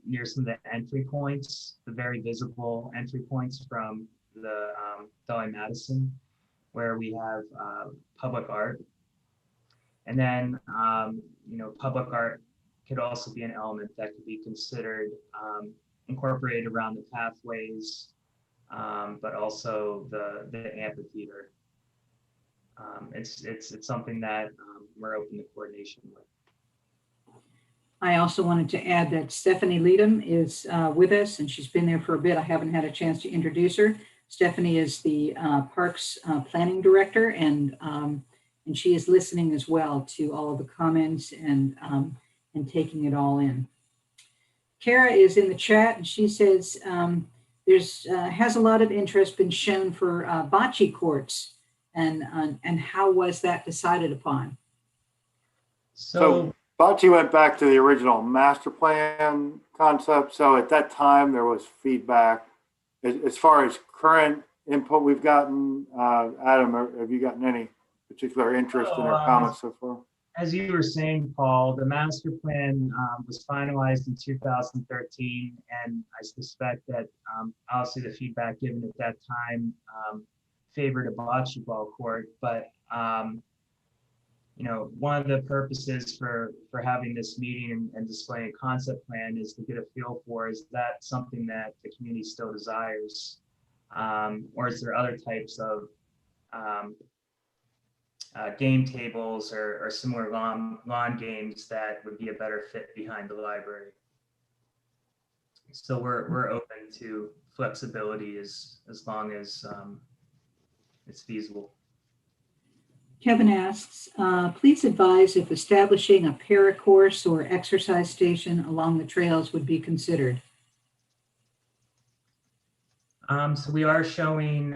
near some of the entry points, the very visible entry points from the Dolly Madison, where we have public art. And then, public art could also be an element that could be considered incorporated around the pathways, but also the amphitheater. It's something that we're open to coordination with. I also wanted to add that Stephanie Leadham is with us, and she's been there for a bit. I haven't had a chance to introduce her. Stephanie is the Parks Planning Director, and she is listening as well to all of the comments and taking it all in. Kara is in the chat, and she says has a lot of interest been shown for bocce courts, and how was that decided upon? So Bocce went back to the original master plan concept. So at that time, there was feedback. As far as current input we've gotten, Adam, have you gotten any particular interest in our comments so far? As you were saying, Paul, the master plan was finalized in 2013, and I suspect that obviously the feedback given at that time favored a bocce ball court, but one of the purposes for having this meeting and displaying a concept plan is to get a feel for, is that something that the community still desires, or is there other types of game tables or similar lawn games that would be a better fit behind the library? So we're open to flexibility as long as it's feasible. Kevin asks, please advise if establishing a paracourse or exercise station along the trails would be considered. So we are showing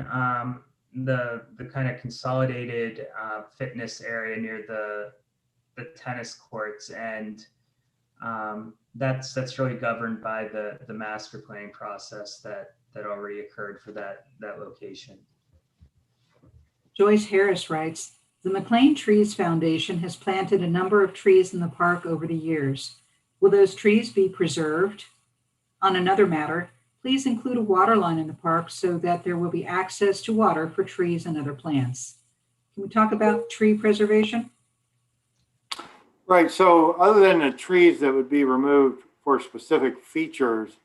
the kind of consolidated fitness area near the tennis courts, and that's really governed by the master planning process that already occurred for that location. Joyce Harris writes, the McLean Trees Foundation has planted a number of trees in the park over the years. Will those trees be preserved? On another matter, please include a water line in the park so that there will be access to water for trees and other plants. Can we talk about tree preservation? Right. So other than the trees that would be removed for specific features,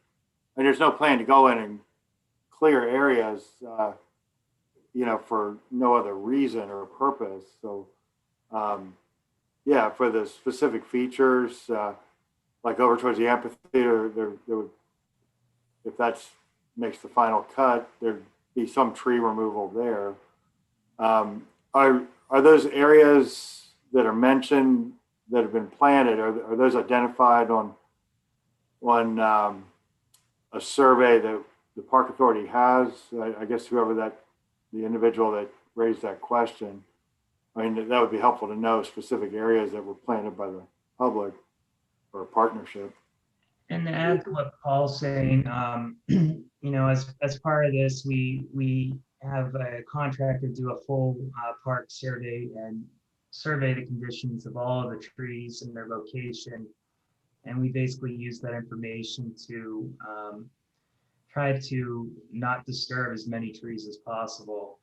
and there's no plan to go in and clear areas, for no other reason or purpose. So, for the specific features, like over towards the amphitheater, there would, if that makes the final cut, there'd be some tree removal there. Are those areas that are mentioned that have been planted, are those identified on a survey that the Park Authority has? I guess the individual that raised that question, that would be helpful to know specific areas that were planted by the public or a partnership. And to add to what Paul's saying, as part of this, we have a contractor do a full park survey and survey the conditions of all of the trees and their location. And we basically use that information to try to not disturb as many trees as possible.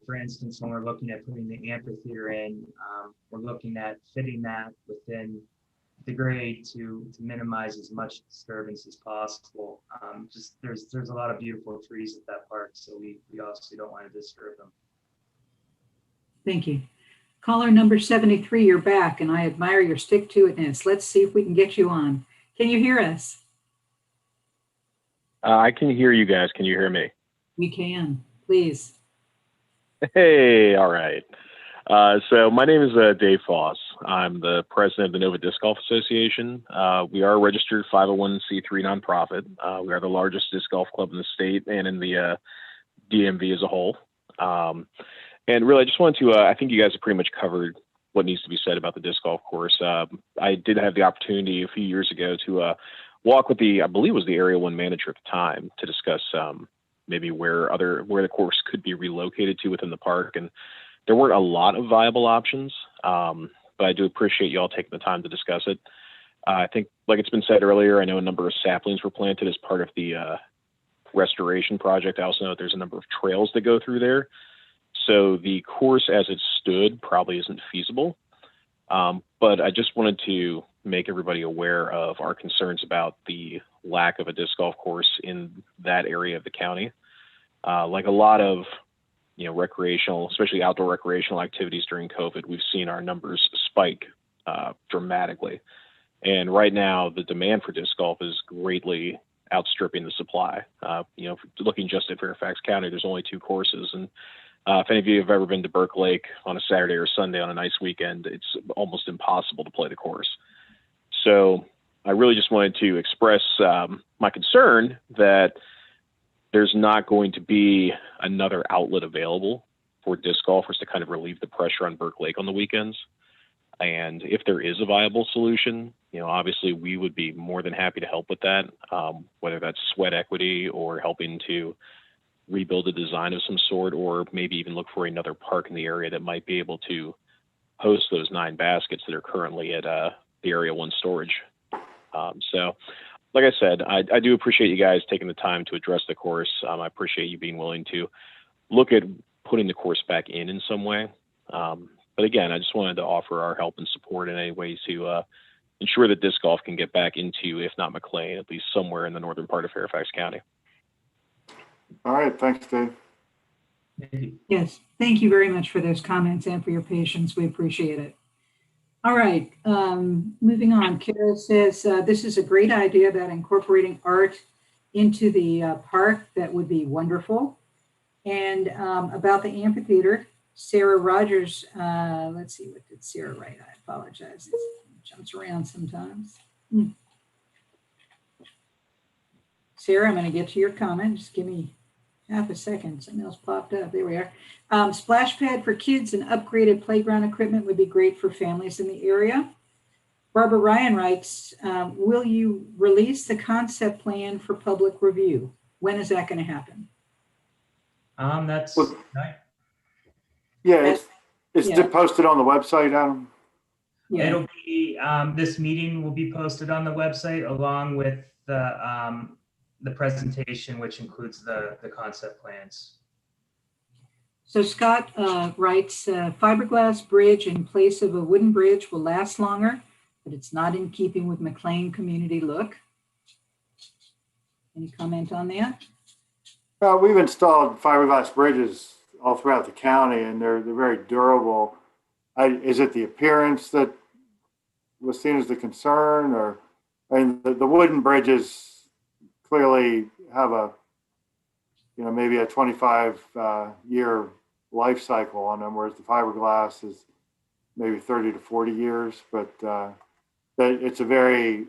For instance, when we're looking at putting the amphitheater in, we're looking at fitting that within the grade to minimize as much disturbance as possible. Just there's a lot of beautiful trees at that park, so we obviously don't want to disturb them. Thank you. Caller number 73, you're back, and I admire your stick-to-itness. Let's see if we can get you on. Can you hear us? I can hear you guys. Can you hear me? We can, please. Hey, all right. So my name is Dave Foss. I'm the president of the Nova Disc Golf Association. We are a registered 501c3 nonprofit. We are the largest disc golf club in the state and in the DMV as a whole. And really, I just wanted to, I think you guys have pretty much covered what needs to be said about the disc golf course. I did have the opportunity a few years ago to walk with I believe it was the Area 1 manager at the time, to discuss maybe where the course could be relocated to within the park. And there weren't a lot of viable options, but I do appreciate you all taking the time to discuss it. I think, like it's been said earlier, I know a number of saplings were planted as part of the restoration project. I also know that there's a number of trails that go through there. So the course as it stood probably isn't feasible. But I just wanted to make everybody aware of our concerns about the lack of a disc golf course in that area of the county. Like a lot of recreational, especially outdoor recreational activities during COVID, we've seen our numbers spike dramatically. And right now, the demand for disc golf is greatly outstripping the supply. Looking just at Fairfax County, there's only 2 courses. And if any of you have ever been to Burke Lake on a Saturday or Sunday on a nice weekend, it's almost impossible to play the course. So I really just wanted to express my concern that there's not going to be another outlet available for disc golfers to kind of relieve the pressure on Burke Lake on the weekends. And if there is a viable solution, obviously we would be more than happy to help with that, whether that's sweat equity or helping to rebuild a design of some sort, or maybe even look for another park in the area that might be able to host those 9 baskets that are currently at the Area 1 storage. So like I said, I do appreciate you guys taking the time to address the course. I appreciate you being willing to look at putting the course back in some way. But again, I just wanted to offer our help and support in any way to ensure that disc golf can get back into, if not McLean, at least somewhere in the northern part of Fairfax County. All right, thanks, Dave. Yes, thank you very much for those comments and for your patience. We appreciate it. All right, moving on. Carol says, this is a great idea about incorporating art into the park. That would be wonderful. And about the amphitheater, Sarah Rogers, let's see, what did Sarah write? I apologize. It jumps around sometimes. Sarah, I'm going to get to your comment. Just give me half a second. Something else popped up. There we are. Splash pad for kids and upgraded playground equipment would be great for families in the area. Barbara Ryan writes, will you release the concept plan for public review? When is that going to happen? That's Well, right. Yeah, it's Yeah. posted on the website, Adam. Yeah. It'll be this meeting will be posted on the website along with the presentation, which includes the concept plans. So Scott writes, fiberglass bridge in place of a wooden bridge will last longer, but it's not in keeping with McLean community look. Any comment on that? We've installed fiberglass bridges all throughout the county, and they're very durable. Is it the appearance that was seen as the concern, or the wooden bridges clearly have maybe a 25-year life cycle on them, whereas the fiberglass is maybe 30 to 40 years. But it's a very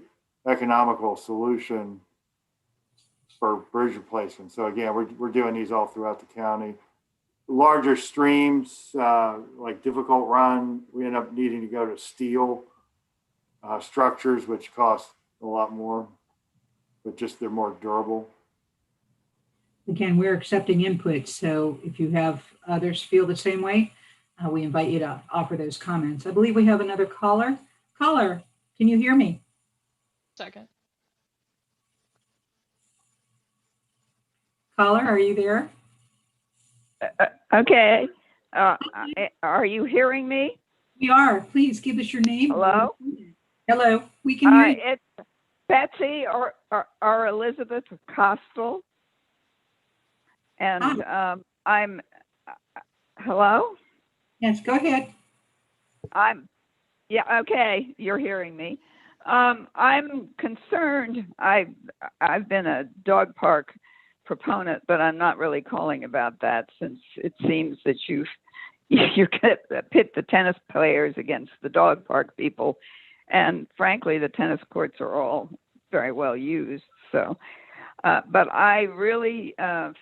economical solution for bridge replacement. So again, we're doing these all throughout the county. Larger streams, like Difficult Run, we end up needing to go to steel structures, which cost a lot more, but just they're more durable. Again, we're accepting input. So if you have others feel the same way, we invite you to offer those comments. I believe we have another caller. Caller, can you hear me? Second. Caller, are you there? Okay. Are you hearing me? We are. Please give us your name. Hello? Hello, we can hear you. It's Betsy or Elizabeth Costal. And I'm, hello? Yes, go ahead. Yeah, okay, you're hearing me. I'm concerned. I've been a dog park proponent, but I'm not really calling about that, since it seems that you're going to pit the tennis players against the dog park people. And frankly, the tennis courts are all very well used. So, but I really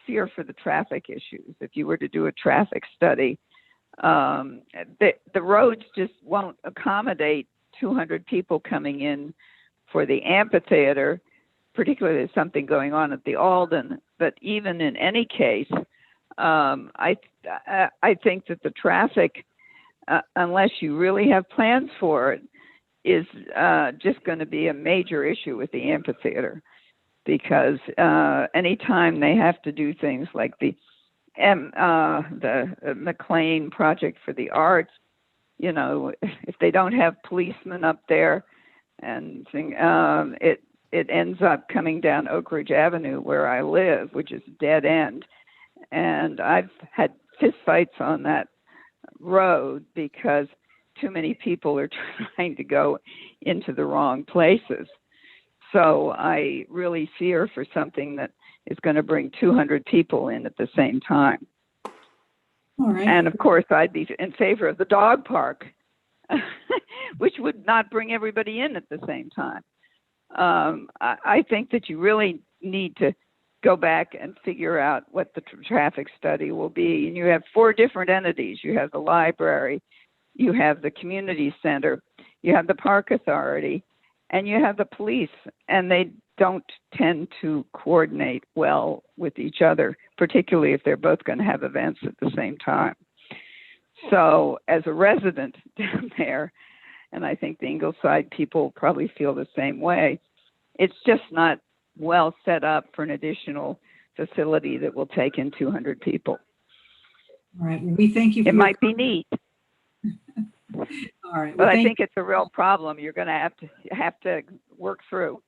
fear for the traffic issues. If you were to do a traffic study, the roads just won't accommodate 200 people coming in for the amphitheater, particularly if there's something going on at the Alden. But even in any case, I think that the traffic, unless you really have plans for it, is just going to be a major issue with the amphitheater, because anytime they have to do things like the McLean Project for the Arts, you know, if they don't have policemen up there, and it ends up coming down Oak Ridge Avenue where I live, which is a dead end. And I've had fistfights on that road because too many people are trying to go into the wrong places. So I really fear for something that is going to bring 200 people in at the same time. All right. And of course, I'd be in favor of the dog park, which would not bring everybody in at the same time. I think that you really need to go back and figure out what the traffic study will be. And you have 4 different entities. You have the library, you have the community center, you have the park authority, and you have the police. And they don't tend to coordinate well with each other, particularly if they're both going to have events at the same time. So as a resident down there, and I think the Ingleside people probably feel the same way, it's just not well set up for an additional facility that will take in 200 people. All right. Well, we thank you. It might be neat. All right. But Well, I think it's a real problem you're going to have to work through.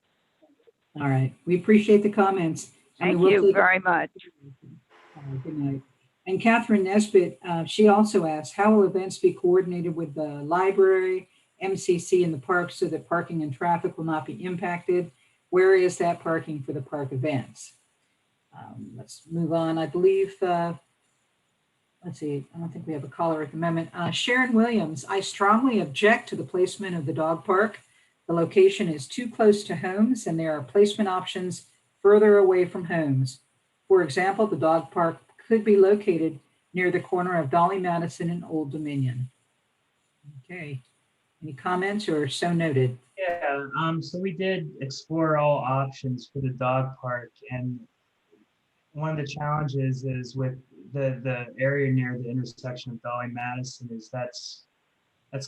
All right. We appreciate the comments. Thank you very much. All right, good night. And Catherine Nesbitt, she also asked, how will events be coordinated with the library, MCC, and the park so that parking and traffic will not be impacted? Where is that parking for the park events? Let's move on. I believe, let's see, I don't think we have a caller at the moment. Sharon Williams, I strongly object to the placement of the dog park. The location is too close to homes and there are placement options further away from homes. For example, the dog park could be located near the corner of Dolly Madison and Old Dominion. Okay, any comments or so noted? Yeah, so we did explore all options for the dog park, and one of the challenges is with the area near the intersection of Dolly Madison is that's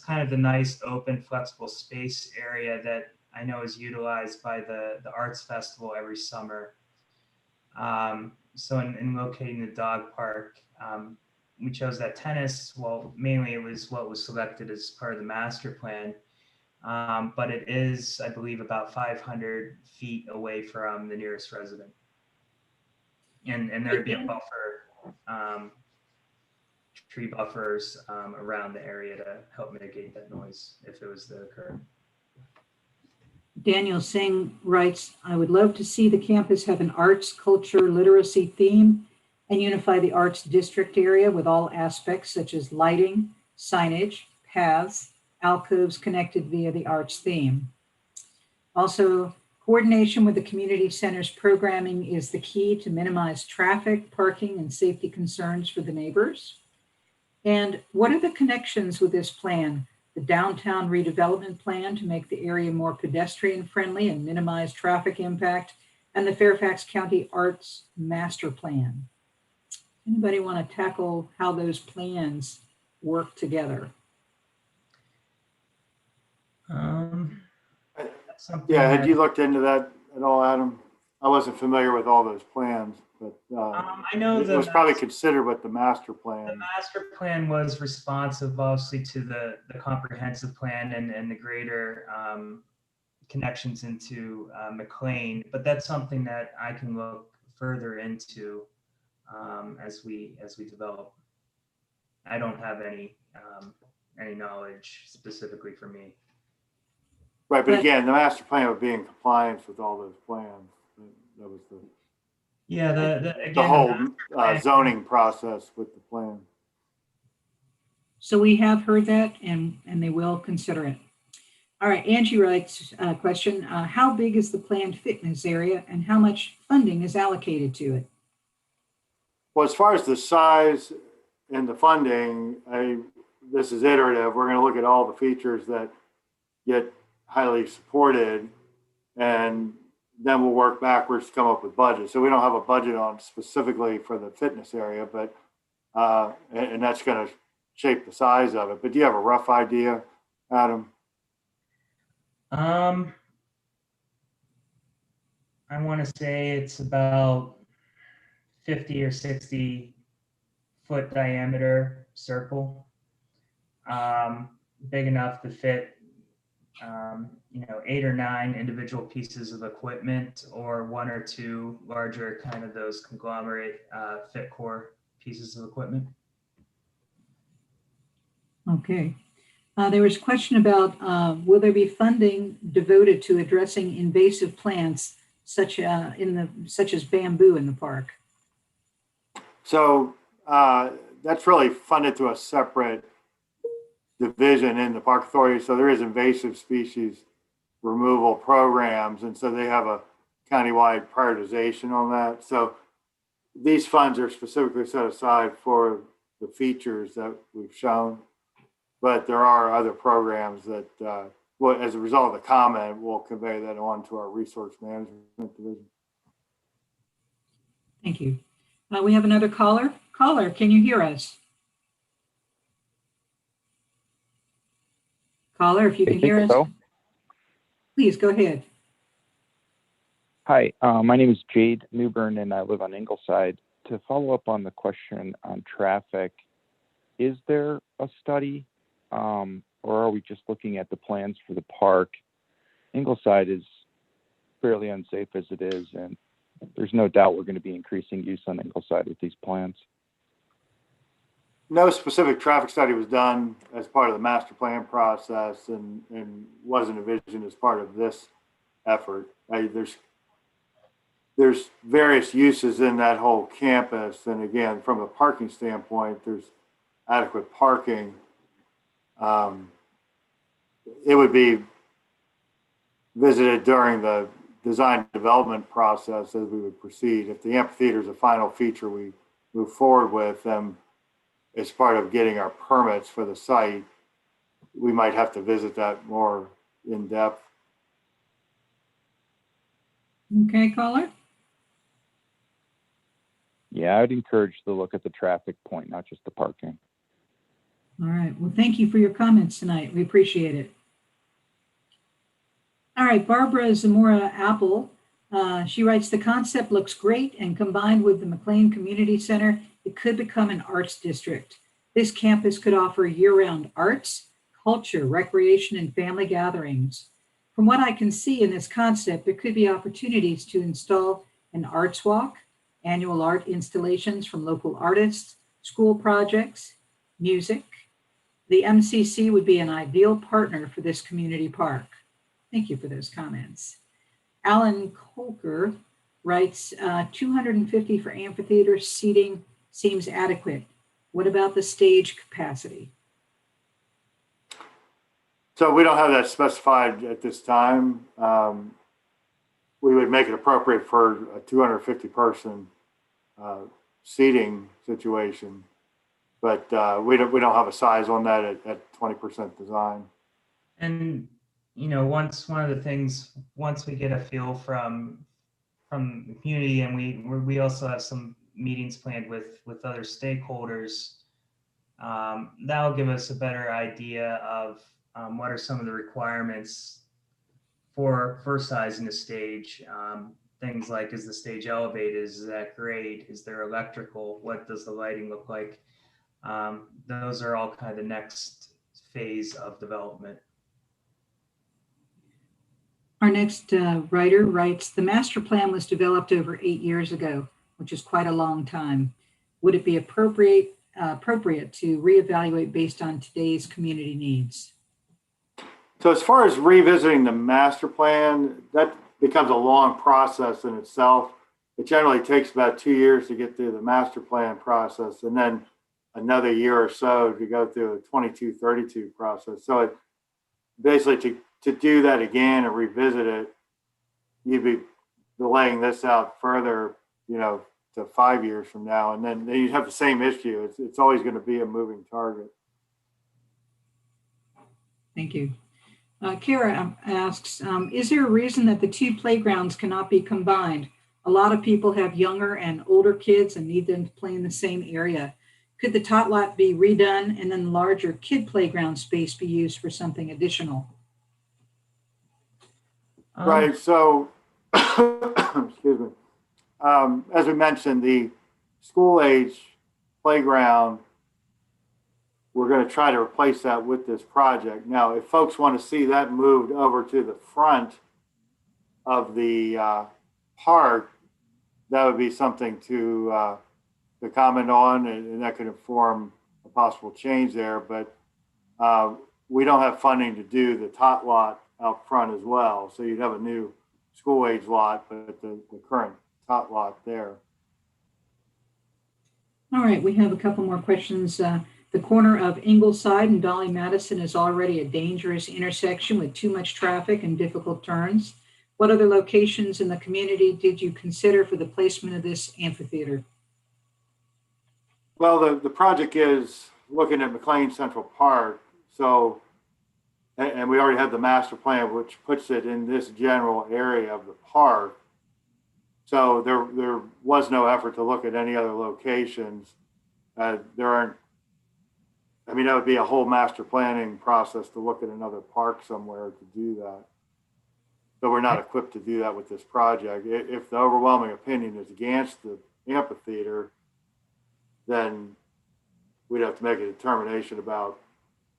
kind of the nice open flexible space area that I know is utilized by the Arts Festival every summer. So in locating the dog park, we chose that tennis. Well, mainly it was what was selected as part of the master plan. But it is, I believe, about 500 feet away from the nearest resident. And there would be a buffer, tree buffers around the area to help mitigate that noise if it was to occur. Daniel Singh writes, I would love to see the campus have an arts, culture, literacy theme and unify the arts district area with all aspects such as lighting, signage, paths, alcoves connected via the arts theme. Also, coordination with the community center's programming is the key to minimize traffic, parking, and safety concerns for the neighbors. And what are the connections with this plan? The downtown redevelopment plan to make the area more pedestrian friendly and minimize traffic impact, and the Fairfax County Arts Master Plan. Anybody want to tackle how those plans work together? Yeah, had you looked into that at all, Adam? I wasn't familiar with all those plans. but I know it was probably considered with the master plan. the master plan was responsive, obviously, to the comprehensive plan and the greater connections into McLean, but that's something that I can look further into as we develop. I don't have any knowledge specifically for me. Right, but again, the master plan would be in compliance with all those plans. That was Yeah, the whole zoning process with the plan. So we have heard that, and they will consider it. All right, Angie writes a question. How big is the planned fitness area and how much funding is allocated to it? Well, as far as the size and the funding, this is iterative. We're going to look at all the features that get highly supported, and then we'll work backwards to come up with budget. So we don't have a budget on specifically for the fitness area, but and that's going to shape the size of it. But do you have a rough idea, Adam? I want to say it's about 50 or 60 foot diameter circle, big enough to fit 8 or 9 individual pieces of equipment, or 1 or 2 larger kind of those conglomerate fit core pieces of equipment. Okay. There was a question about will there be funding devoted to addressing invasive plants such as bamboo in the park? So that's really funded through a separate division in the Park Authority. So there is invasive species removal programs, and so they have a countywide prioritization on that. So these funds are specifically set aside for the features that we've shown, but there are other programs that, well, as a result of the comment, we'll convey that on to our resource management division. Thank you. We have another caller. Caller, can you hear us? Caller, if you can hear us, so. Please go ahead. Hi, my name is Jade Newbern and I live on Ingleside. To follow up on the question on traffic, is there a study or are we just looking at the plans for the park? Ingleside is fairly unsafe as it is, and there's no doubt we're going to be increasing use on Ingleside with these plans. No specific traffic study was done as part of the master plan process and wasn't envisioned as part of this effort. There's various uses in that whole campus. And again, from a parking standpoint, there's adequate parking. It would be visited during the design development process as we would proceed. If the amphitheater is a final feature we move forward with, as part of getting our permits for the site, we might have to visit that more in depth. Okay, caller. Yeah, I'd encourage to look at the traffic point, not just the parking. All right. Well, thank you for your comments tonight. We appreciate it. All right, Barbara Zamora Apple. She writes, the concept looks great, and combined with the McLean Community Center, it could become an arts district. This campus could offer year-round arts, culture, recreation, and family gatherings. From what I can see in this concept, there could be opportunities to install an arts walk, annual art installations from local artists, school projects, music. The MCC would be an ideal partner for this community park. Thank you for those comments. Alan Colker writes, 250 for amphitheater seating seems adequate. What about the stage capacity? So we don't have that specified at this time. We would make it appropriate for a 250 person seating situation, but we don't have a size on that at 20% design. And once we get a feel from the community, and we also have some meetings planned with other stakeholders, that'll give us a better idea of what are some of the requirements for sizing the stage. things like, is the stage elevated? Is that grade? Is there electrical? What does the lighting look like? Those are all kind of the next phase of development. Our next writer writes, the master plan was developed over 8 years ago, which is quite a long time. Would it be appropriate to reevaluate based on today's community needs? So as far as revisiting the master plan, that becomes a long process in itself. It generally takes about 2 years to get through the master plan process, and then another year or so to go through the 2232 process. So it basically to do that again and revisit it, you'd be delaying this out further, to 5 years from now, and then you'd have the same issue. It's always going to be a moving target. Thank you. Kara asks, is there a reason that the two playgrounds cannot be combined? A lot of people have younger and older kids and need them to play in the same area. Could the tot lot be redone and then the larger kid playground space be used for something additional? Right. So, excuse me. As we mentioned, the school age playground, we're going to try to replace that with this project. Now, if folks want to see that moved over to the front of the park, that would be something to comment on, and that could inform a possible change there. But we don't have funding to do the tot lot out front as well. So you'd have a new school age lot, but the current tot lot there. All right, we have a couple more questions. The corner of Ingleside and Dolly Madison is already a dangerous intersection with too much traffic and difficult turns. What other locations in the community did you consider for the placement of this amphitheater? Well, the project is looking at McLean Central Park. So, and we already have the master plan, which puts it in this general area of the park. So there was no effort to look at any other locations. There aren't, I mean, that would be a whole master planning process to look at another park somewhere to do that. So we're not equipped to do that with this project. If the overwhelming opinion is against the amphitheater, then we'd have to make a determination about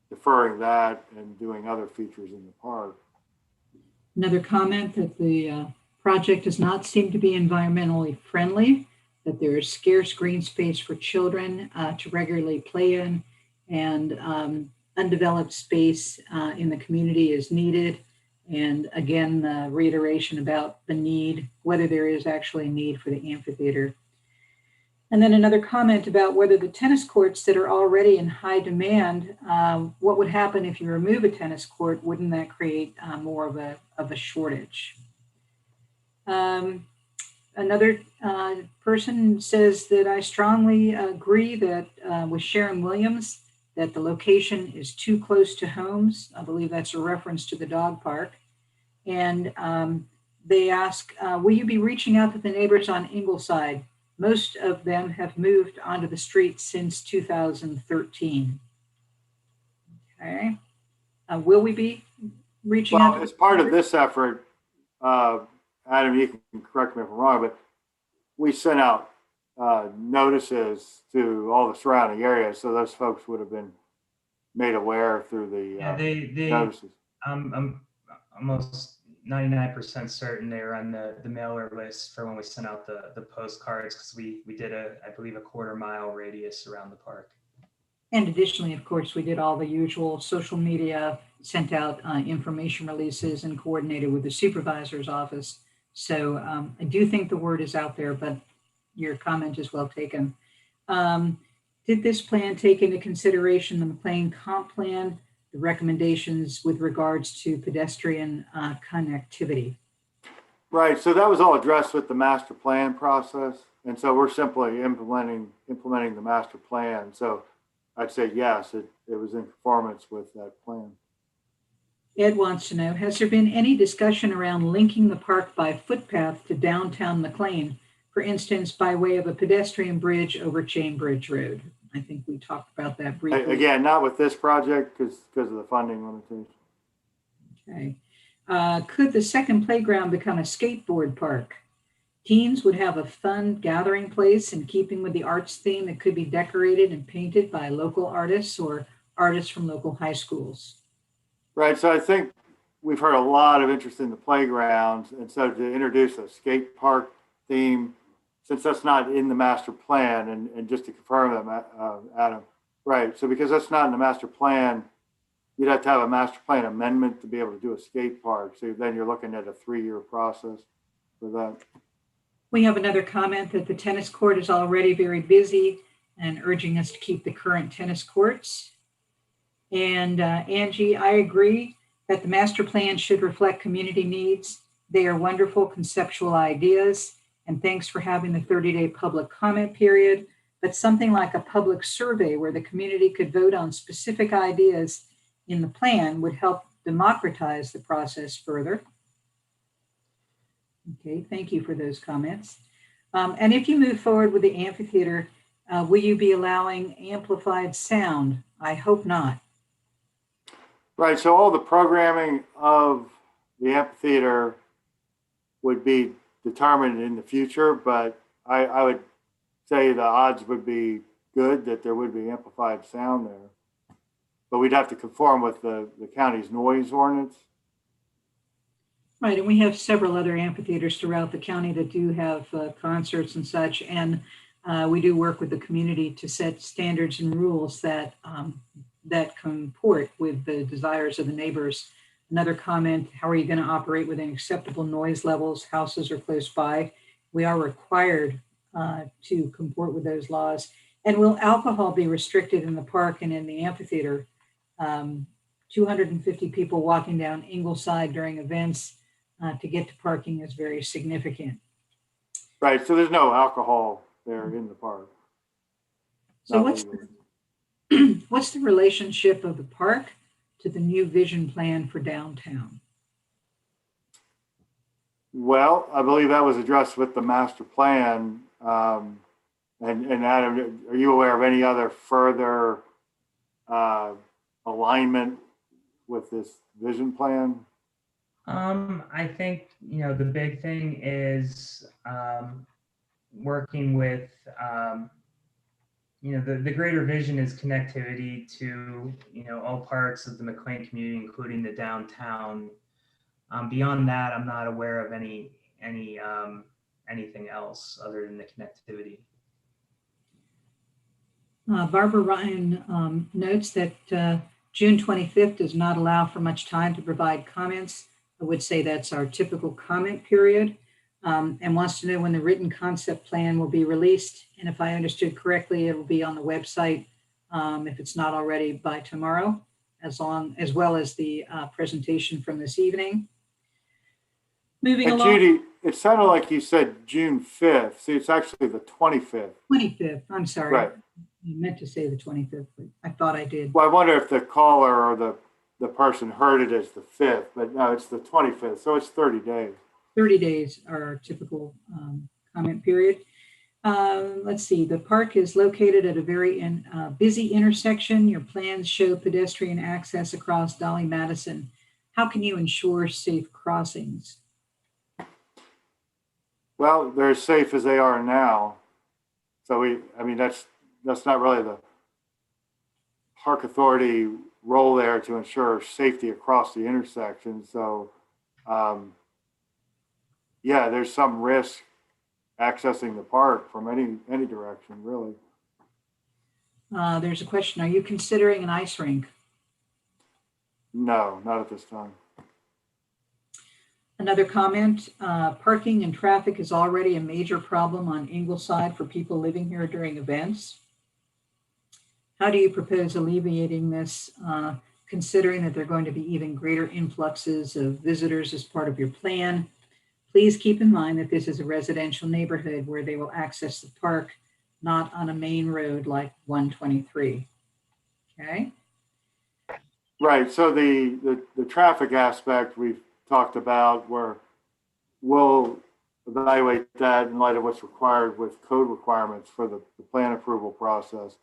deferring that and doing other features in the park. Another comment that the project does not seem to be environmentally friendly, that there is scarce green space for children to regularly play in, and undeveloped space in the community is needed. And again, the reiteration about the need, whether there is actually a need for the amphitheater. And then another comment about whether the tennis courts that are already in high demand, what would happen if you remove a tennis court? Wouldn't that create more of a shortage? Another person says that I strongly agree that with Sharon Williams, that the location is too close to homes. I believe that's a reference to the dog park. And they ask, will you be reaching out to the neighbors on Ingleside? Most of them have moved onto the street since 2013. Okay. Will we be reaching out? Well, as part of this effort, Adam, you can correct me if I'm wrong, but we sent out notices to all the surrounding areas, so those folks would have been made aware through the they notices. I'm almost 99% certain they were on the mailer list for when we sent out the postcards, because we did I believe a 1/4 mile radius around the park. And additionally, of course, we did all the usual social media, sent out information releases, and coordinated with the supervisor's office. So I do think the word is out there, but your comment is well taken. Did this plan take into consideration the McLean comp plan, the recommendations with regards to pedestrian connectivity? Right, so that was all addressed with the master plan process. And so we're simply implementing the master plan. So I'd say yes, it was in conformance with that plan. Ed wants to know, has there been any discussion around linking the park by footpath to downtown McLean, for instance, by way of a pedestrian bridge over Chain Bridge Road? I think we talked about that briefly. Again, not with this project because of the funding limitation. Okay. Could the second playground become a skateboard park? Teens would have a fun gathering place in keeping with the arts theme that could be decorated and painted by local artists or artists from local high schools. Right. So I think we've heard a lot of interest in the playgrounds. And so to introduce a skate park theme, since that's not in the master plan, and just to confirm that, Adam, right. So because that's not in the master plan, you'd have to have a master plan amendment to be able to do a skate park. So then you're looking at a 3-year process for that. We have another comment that the tennis court is already very busy and urging us to keep the current tennis courts. And Angie, I agree that the master plan should reflect community needs. They are wonderful conceptual ideas, and thanks for having the 30-day public comment period. But something like a public survey where the community could vote on specific ideas in the plan would help democratize the process further. Okay, thank you for those comments. And if you move forward with the amphitheater, will you be allowing amplified sound? I hope not. Right. So all the programming of the amphitheater would be determined in the future, but I would say the odds would be good that there would be amplified sound there. But we'd have to conform with the county's noise ordinance. Right, and we have several other amphitheaters throughout the county that do have concerts and such, and we do work with the community to set standards and rules that that comport with the desires of the neighbors. Another comment, how are you going to operate within acceptable noise levels? Houses are close by. We are required to comport with those laws. And will alcohol be restricted in the park and in the amphitheater? 250 people walking down Ingleside during events to get to parking is very significant. Right, so there's no alcohol there in the park. So what's the relationship of the park to the new vision plan for downtown? Well, I believe that was addressed with the master plan. And Adam, are you aware of any other further alignment with this vision plan? I think, the big thing is working with, the greater vision is connectivity to, all parts of the McLean community, including the downtown. Beyond that, I'm not aware of anything else other than the connectivity. Barbara Ryan notes that June 25th does not allow for much time to provide comments. I would say that's our typical comment period, and wants to know when the written concept plan will be released. And if I understood correctly, it will be on the website, if it's not already, by tomorrow, as well as the presentation from this evening. Moving along. Judy, it sounded like you said June 5th. See, it's actually the 25th. 25th, I'm sorry. Right. I meant to say the 25th, but I thought I did. Well, I wonder if the caller or the person heard it as the 5th, but no, it's the 25th. So it's 30 days. 30 days are our typical comment period. Let's see, the park is located at a very busy intersection. Your plans show pedestrian access across Dolly Madison. How can you ensure safe crossings? Well, they're as safe as they are now. So that's not really the park authority role there to ensure safety across the intersection. So, yeah, there's some risk accessing the park from any direction, really. There's a question, are you considering an ice rink? No, not at this time. Another comment, parking and traffic is already a major problem on Ingleside for people living here during events. How do you propose alleviating this, considering that there are going to be even greater influxes of visitors as part of your plan? Please keep in mind that this is a residential neighborhood where they will access the park, not on a main road like 123. Okay. Right. So the traffic aspect we've talked about, where we'll evaluate that in light of what's required with code requirements for the plan approval process.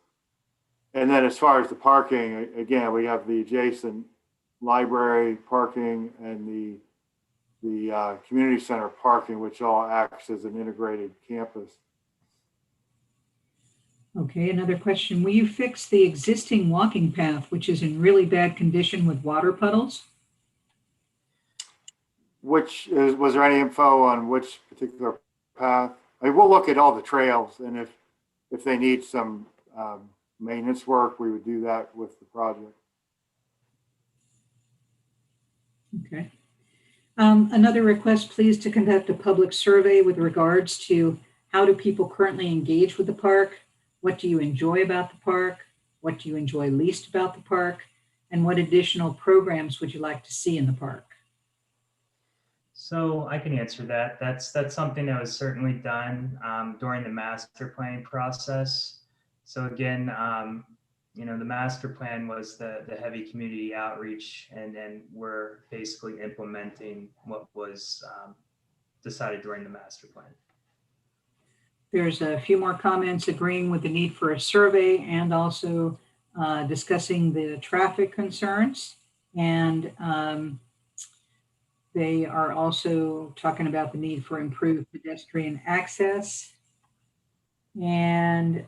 And then as far as the parking, again, we have the adjacent library parking and the the community center parking, which all acts as an integrated campus. Okay, another question. Will you fix the existing walking path, which is in really bad condition with water puddles? Was there any info on which particular path? I mean, we'll look at all the trails, and if they need some maintenance work, we would do that with the project. Okay. Another request, please, to conduct a public survey with regards to how do people currently engage with the park? What do you enjoy about the park? What do you enjoy least about the park? And what additional programs would you like to see in the park? So I can answer that. That's something that was certainly done during the master plan process. So again, you know, the master plan was the heavy community outreach, and then we're basically implementing what was decided during the master plan. There's a few more comments agreeing with the need for a survey and also discussing the traffic concerns. And they are also talking about the need for improved pedestrian access. And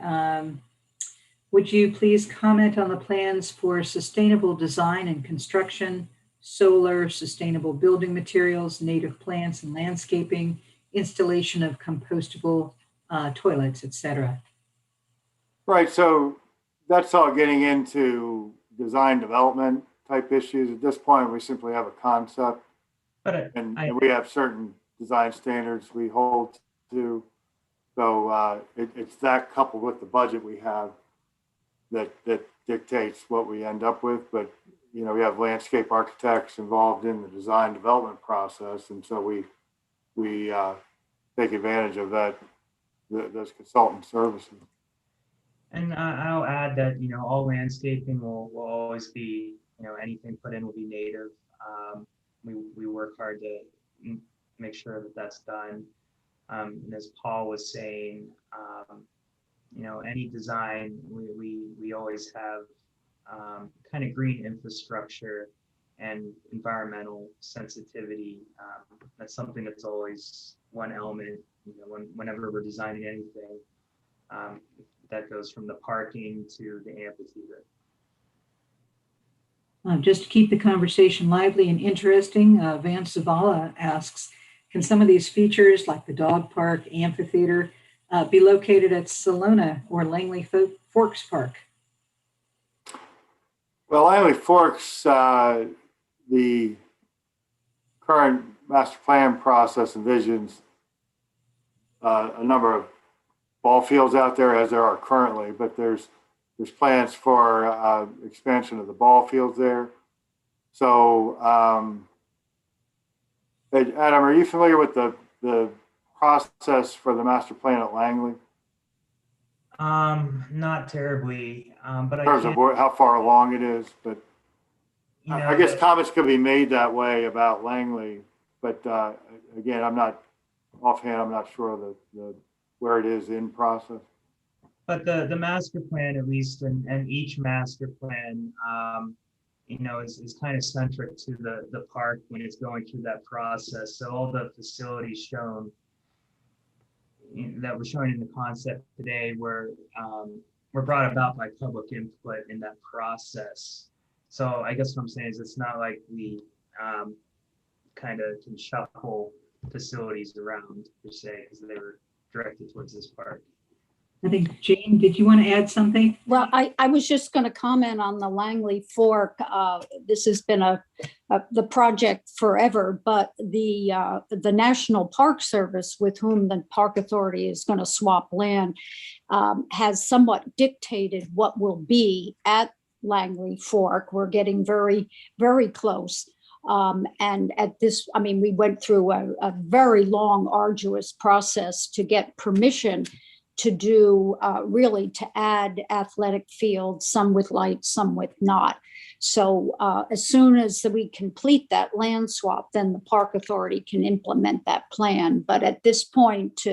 would you please comment on the plans for sustainable design and construction, solar, sustainable building materials, native plants and landscaping, installation of compostable toilets, etc.? Right, so that's all getting into design development type issues. At this point, we simply have a concept, and we have certain design standards we hold to. So it's that coupled with the budget we have that dictates what we end up with. But you know, we have landscape architects involved in the design development process, and so we take advantage of that, those consultant services. And I'll add that, you know, all landscaping will always be, you know, anything put in will be native. We work hard to make sure that that's done. And as Paul was saying, you know, any design, we always have kind of green infrastructure and environmental sensitivity. That's something that's always one element, you know, whenever we're designing anything. That goes from the parking to the amphitheater. Just to keep the conversation lively and interesting, Van Zavala asks, can some of these features like the dog park, amphitheater, be located at Salona or Langley Forks Park? Well, Langley Forks, the current master plan process envisions a number of ball fields out there, as there are currently, but there's plans for expansion of the ball fields there. So, Adam, are you familiar with the process for the master plan at Langley? Not terribly, but in terms of how far along it is, but you know, I guess comments could be made that way about Langley, but again, I'm not sure the where it is in process. But the master plan, at least, and each master plan, you know, is kind of centric to the park when it's going through that process. So all the facilities shown that were shown in the concept today were brought about by public input in that process. So I guess what I'm saying is it's not like we kind of can shuffle facilities around per se, because they were directed towards this park. I think, Jane, did you want to add something? Well, I was just going to comment on the Langley Fork. This has been the project forever, but the National Park Service, with whom the Park Authority is going to swap land, has somewhat dictated what will be at Langley Fork. We're getting very, very close. And at this, I mean, we went through a very long, arduous process to get permission to do really to add athletic fields, some with lights, some with not. So as soon as we complete that land swap, then the Park Authority can implement that plan. But at this point,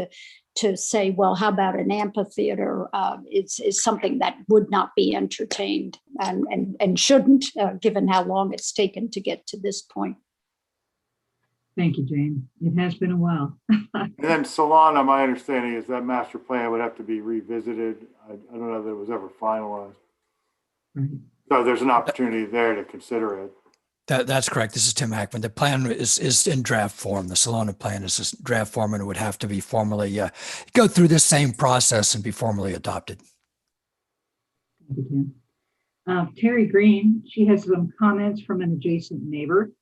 to say, well, how about an amphitheater is something that would not be entertained and shouldn't, given how long it's taken to get to this point. Thank you, Jane. It has been a while. And then Solana, my understanding is that master plan would have to be revisited. I don't know that it was ever finalized. Right. So there's an opportunity there to consider it. That's correct. This is Tim Hackman. The plan is in draft form. The Salona plan is in draft form, and it would have to be formally go through this same process and be formally adopted. Thank you, Tim. Terry Green, she has some comments from an adjacent neighbor,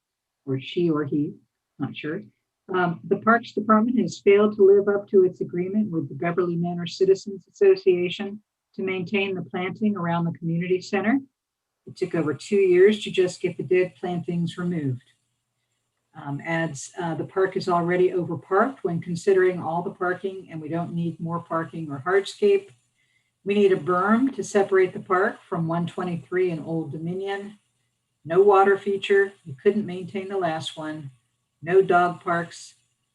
or she or he, not sure. The Parks Department has failed to live up to its agreement with the Beverly Manor Citizens Association to maintain the planting around the community center. It took over 2 years to just get the dead plantings removed. Adds the park is already overparked when considering all the parking, and we don't need more parking or hardscape. We need a berm to separate the park from 123 and Old Dominion. No water feature. You couldn't maintain the last one. No dog parks.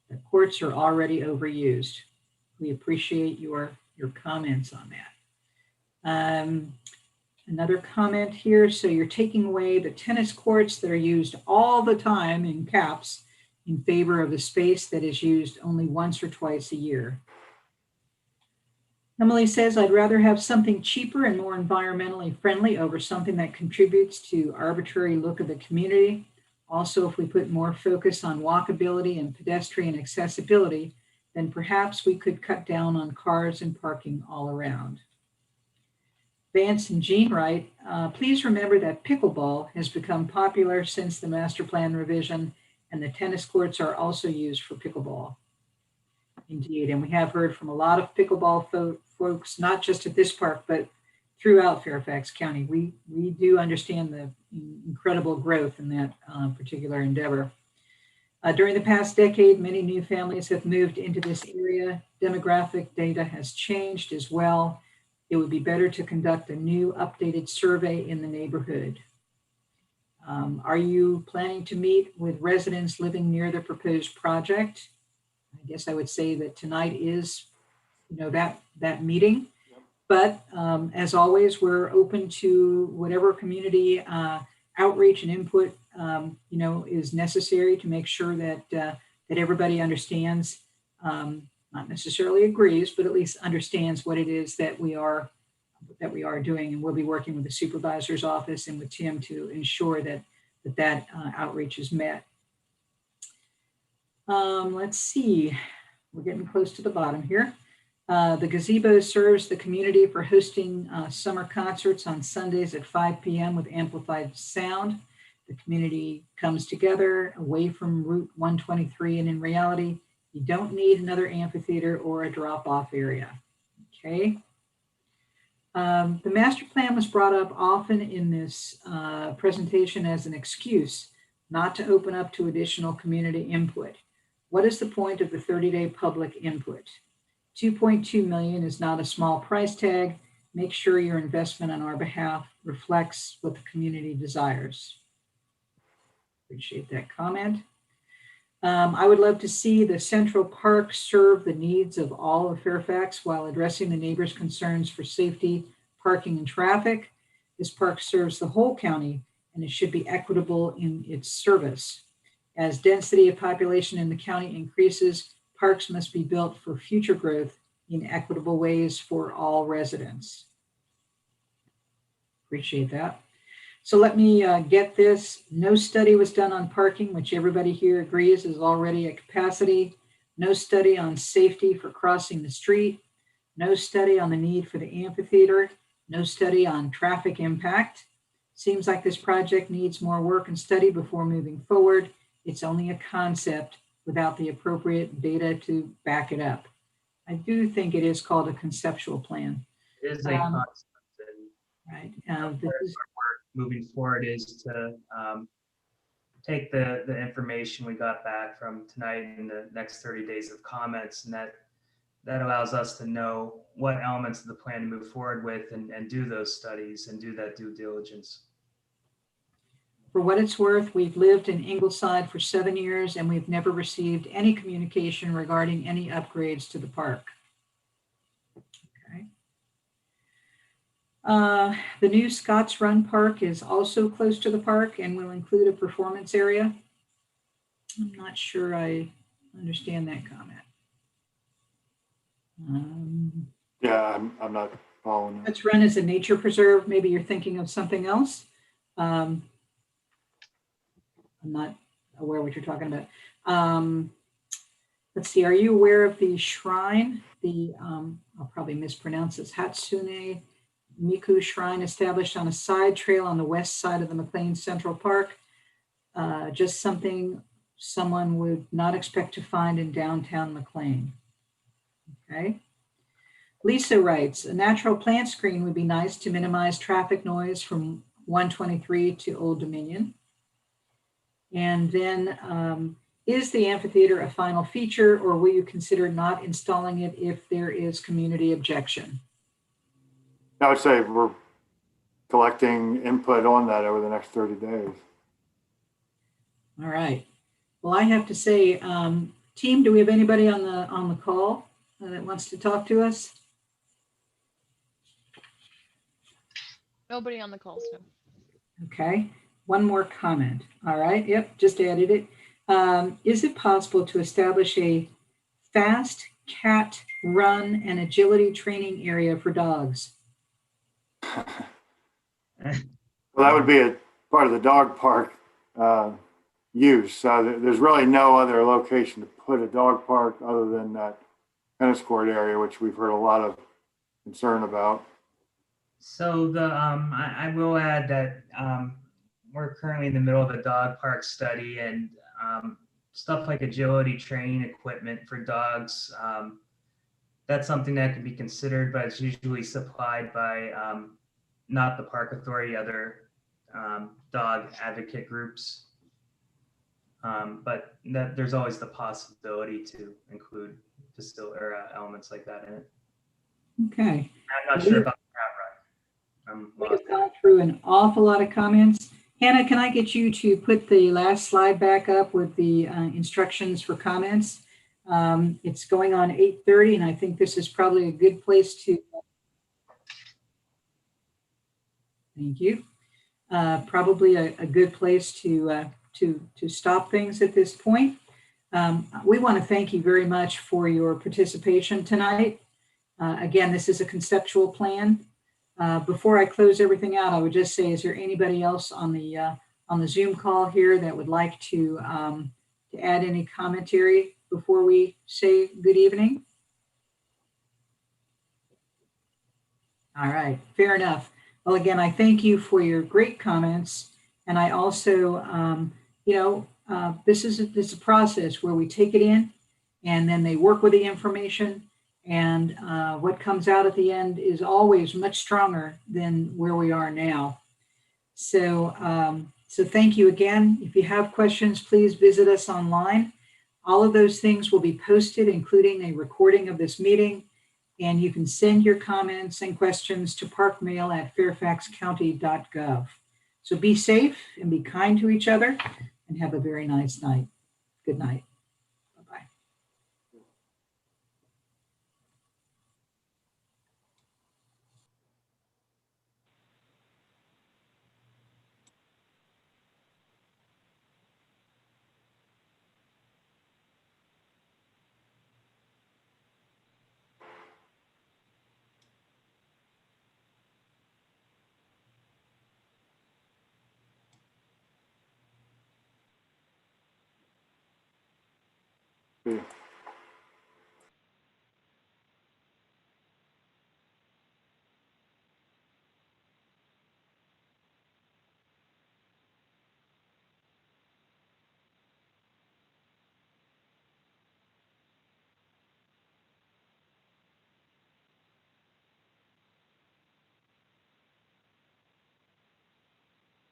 The courts are already overused. We appreciate your comments on that. Another comment here. So you're taking away the tennis courts that are used all the time in caps in favor of the space that is used only once or twice a year. Emily says, I'd rather have something cheaper and more environmentally friendly over something that contributes to arbitrary look of the community. Also, if we put more focus on walkability and pedestrian accessibility, then perhaps we could cut down on cars and parking all around. Vance and Jean write, please remember that pickleball has become popular since the master plan revision, and the tennis courts are also used for pickleball. Indeed, and we have heard from a lot of pickleball folks, not just at this park, but throughout Fairfax County. We do understand the incredible growth in that particular endeavor. During the past decade, many new families have moved into this area. Demographic data has changed as well. It would be better to conduct a new updated survey in the neighborhood. Are you planning to meet with residents living near the proposed project? I guess I would say that tonight is, that meeting. But as always, we're open to whatever community outreach and input, is necessary to make sure that that everybody understands. Not necessarily agrees, but at least understands what it is that we are doing. And we'll be working with the supervisor's office and with Tim to ensure that outreach is met. Let's see, we're getting close to the bottom here. The gazebo serves the community for hosting summer concerts on Sundays at 5 p.m. with amplified sound. The community comes together away from Route 123, and in reality, you don't need another amphitheater or a drop-off area. Okay. The master plan was brought up often in this presentation as an excuse not to open up to additional community input. What is the point of the 30-day public input? 2.2 million is not a small price tag. Make sure your investment on our behalf reflects what the community desires. Appreciate that comment. I would love to see the Central Park serve the needs of all of Fairfax while addressing the neighbors' concerns for safety, parking, and traffic. This park serves the whole county, and it should be equitable in its service. As density of population in the county increases, parks must be built for future growth in equitable ways for all residents. Appreciate that. So let me get this. No study was done on parking, which everybody here agrees is already at capacity. No study on safety for crossing the street. No study on the need for the amphitheater. No study on traffic impact. Seems like this project needs more work and study before moving forward. It's only a concept without the appropriate data to back it up. I do think it is called a conceptual plan. It is a concept. Right. Moving forward is to take the information we got back from tonight and the next 30 days of comments, and that allows us to know what elements of the plan to move forward with and do those studies and do that due diligence. For what it's worth, we've lived in Ingleside for 7 years and we've never received any communication regarding any upgrades to the park. Okay. The new Scotts Run Park is also close to the park and will include a performance area. I'm not sure I understand that comment. Yeah, I'm not following it. It's run as a nature preserve. Maybe you're thinking of something else. I'm not aware what you're talking about. Let's see, are you aware of the shrine? I'll probably mispronounce this, Hatsune Miku Shrine, established on a side trail on the west side of the McLean Central Park. Just something someone would not expect to find in downtown McLean. Okay. Lisa writes, a natural plant screen would be nice to minimize traffic noise from 123 to Old Dominion. And then, is the amphitheater a final feature, or will you consider not installing it if there is community objection? I would say we're collecting input on that over the next 30 days. All right. Well, I have to say, team, do we have anybody on the call that wants to talk to us? Nobody on the calls, no. Okay. One more comment. All right. Yep. Just added it. Is it possible to establish a fast cat run and agility training area for dogs? Well, that would be a part of the dog park use. So there's really no other location to put a dog park other than that tennis court area, which we've heard a lot of concern about. So I will add that we're currently in the middle of a dog park study, and stuff like agility training equipment for dogs. That's something that can be considered, but it's usually supplied by not the park authority, other dog advocate groups. But there's always the possibility to include elements like that in it. Okay. I'm not sure about We have gone through an awful lot of comments. Hannah, can I get you to put the last slide back up with the instructions for comments? It's going on 8:30, and I think this is probably a good place to. Thank you. Probably a good place to stop things at this point. We want to thank you very much for your participation tonight. Again, this is a conceptual plan. Before I close everything out, I would just say, is there anybody else on the Zoom call here that would like to add any commentary before we say good evening? All right, fair enough. Well, again, I thank you for your great comments. And I also, this is a process where we take it in and then they work with the information. And what comes out at the end is always much stronger than where we are now. So thank you again. If you have questions, please visit us online. All of those things will be posted, including a recording of this meeting. And you can send your comments and questions to parkmail@fairfaxcounty.gov. So be safe and be kind to each other and have a very nice night. Good night. Bye-bye. Yeah.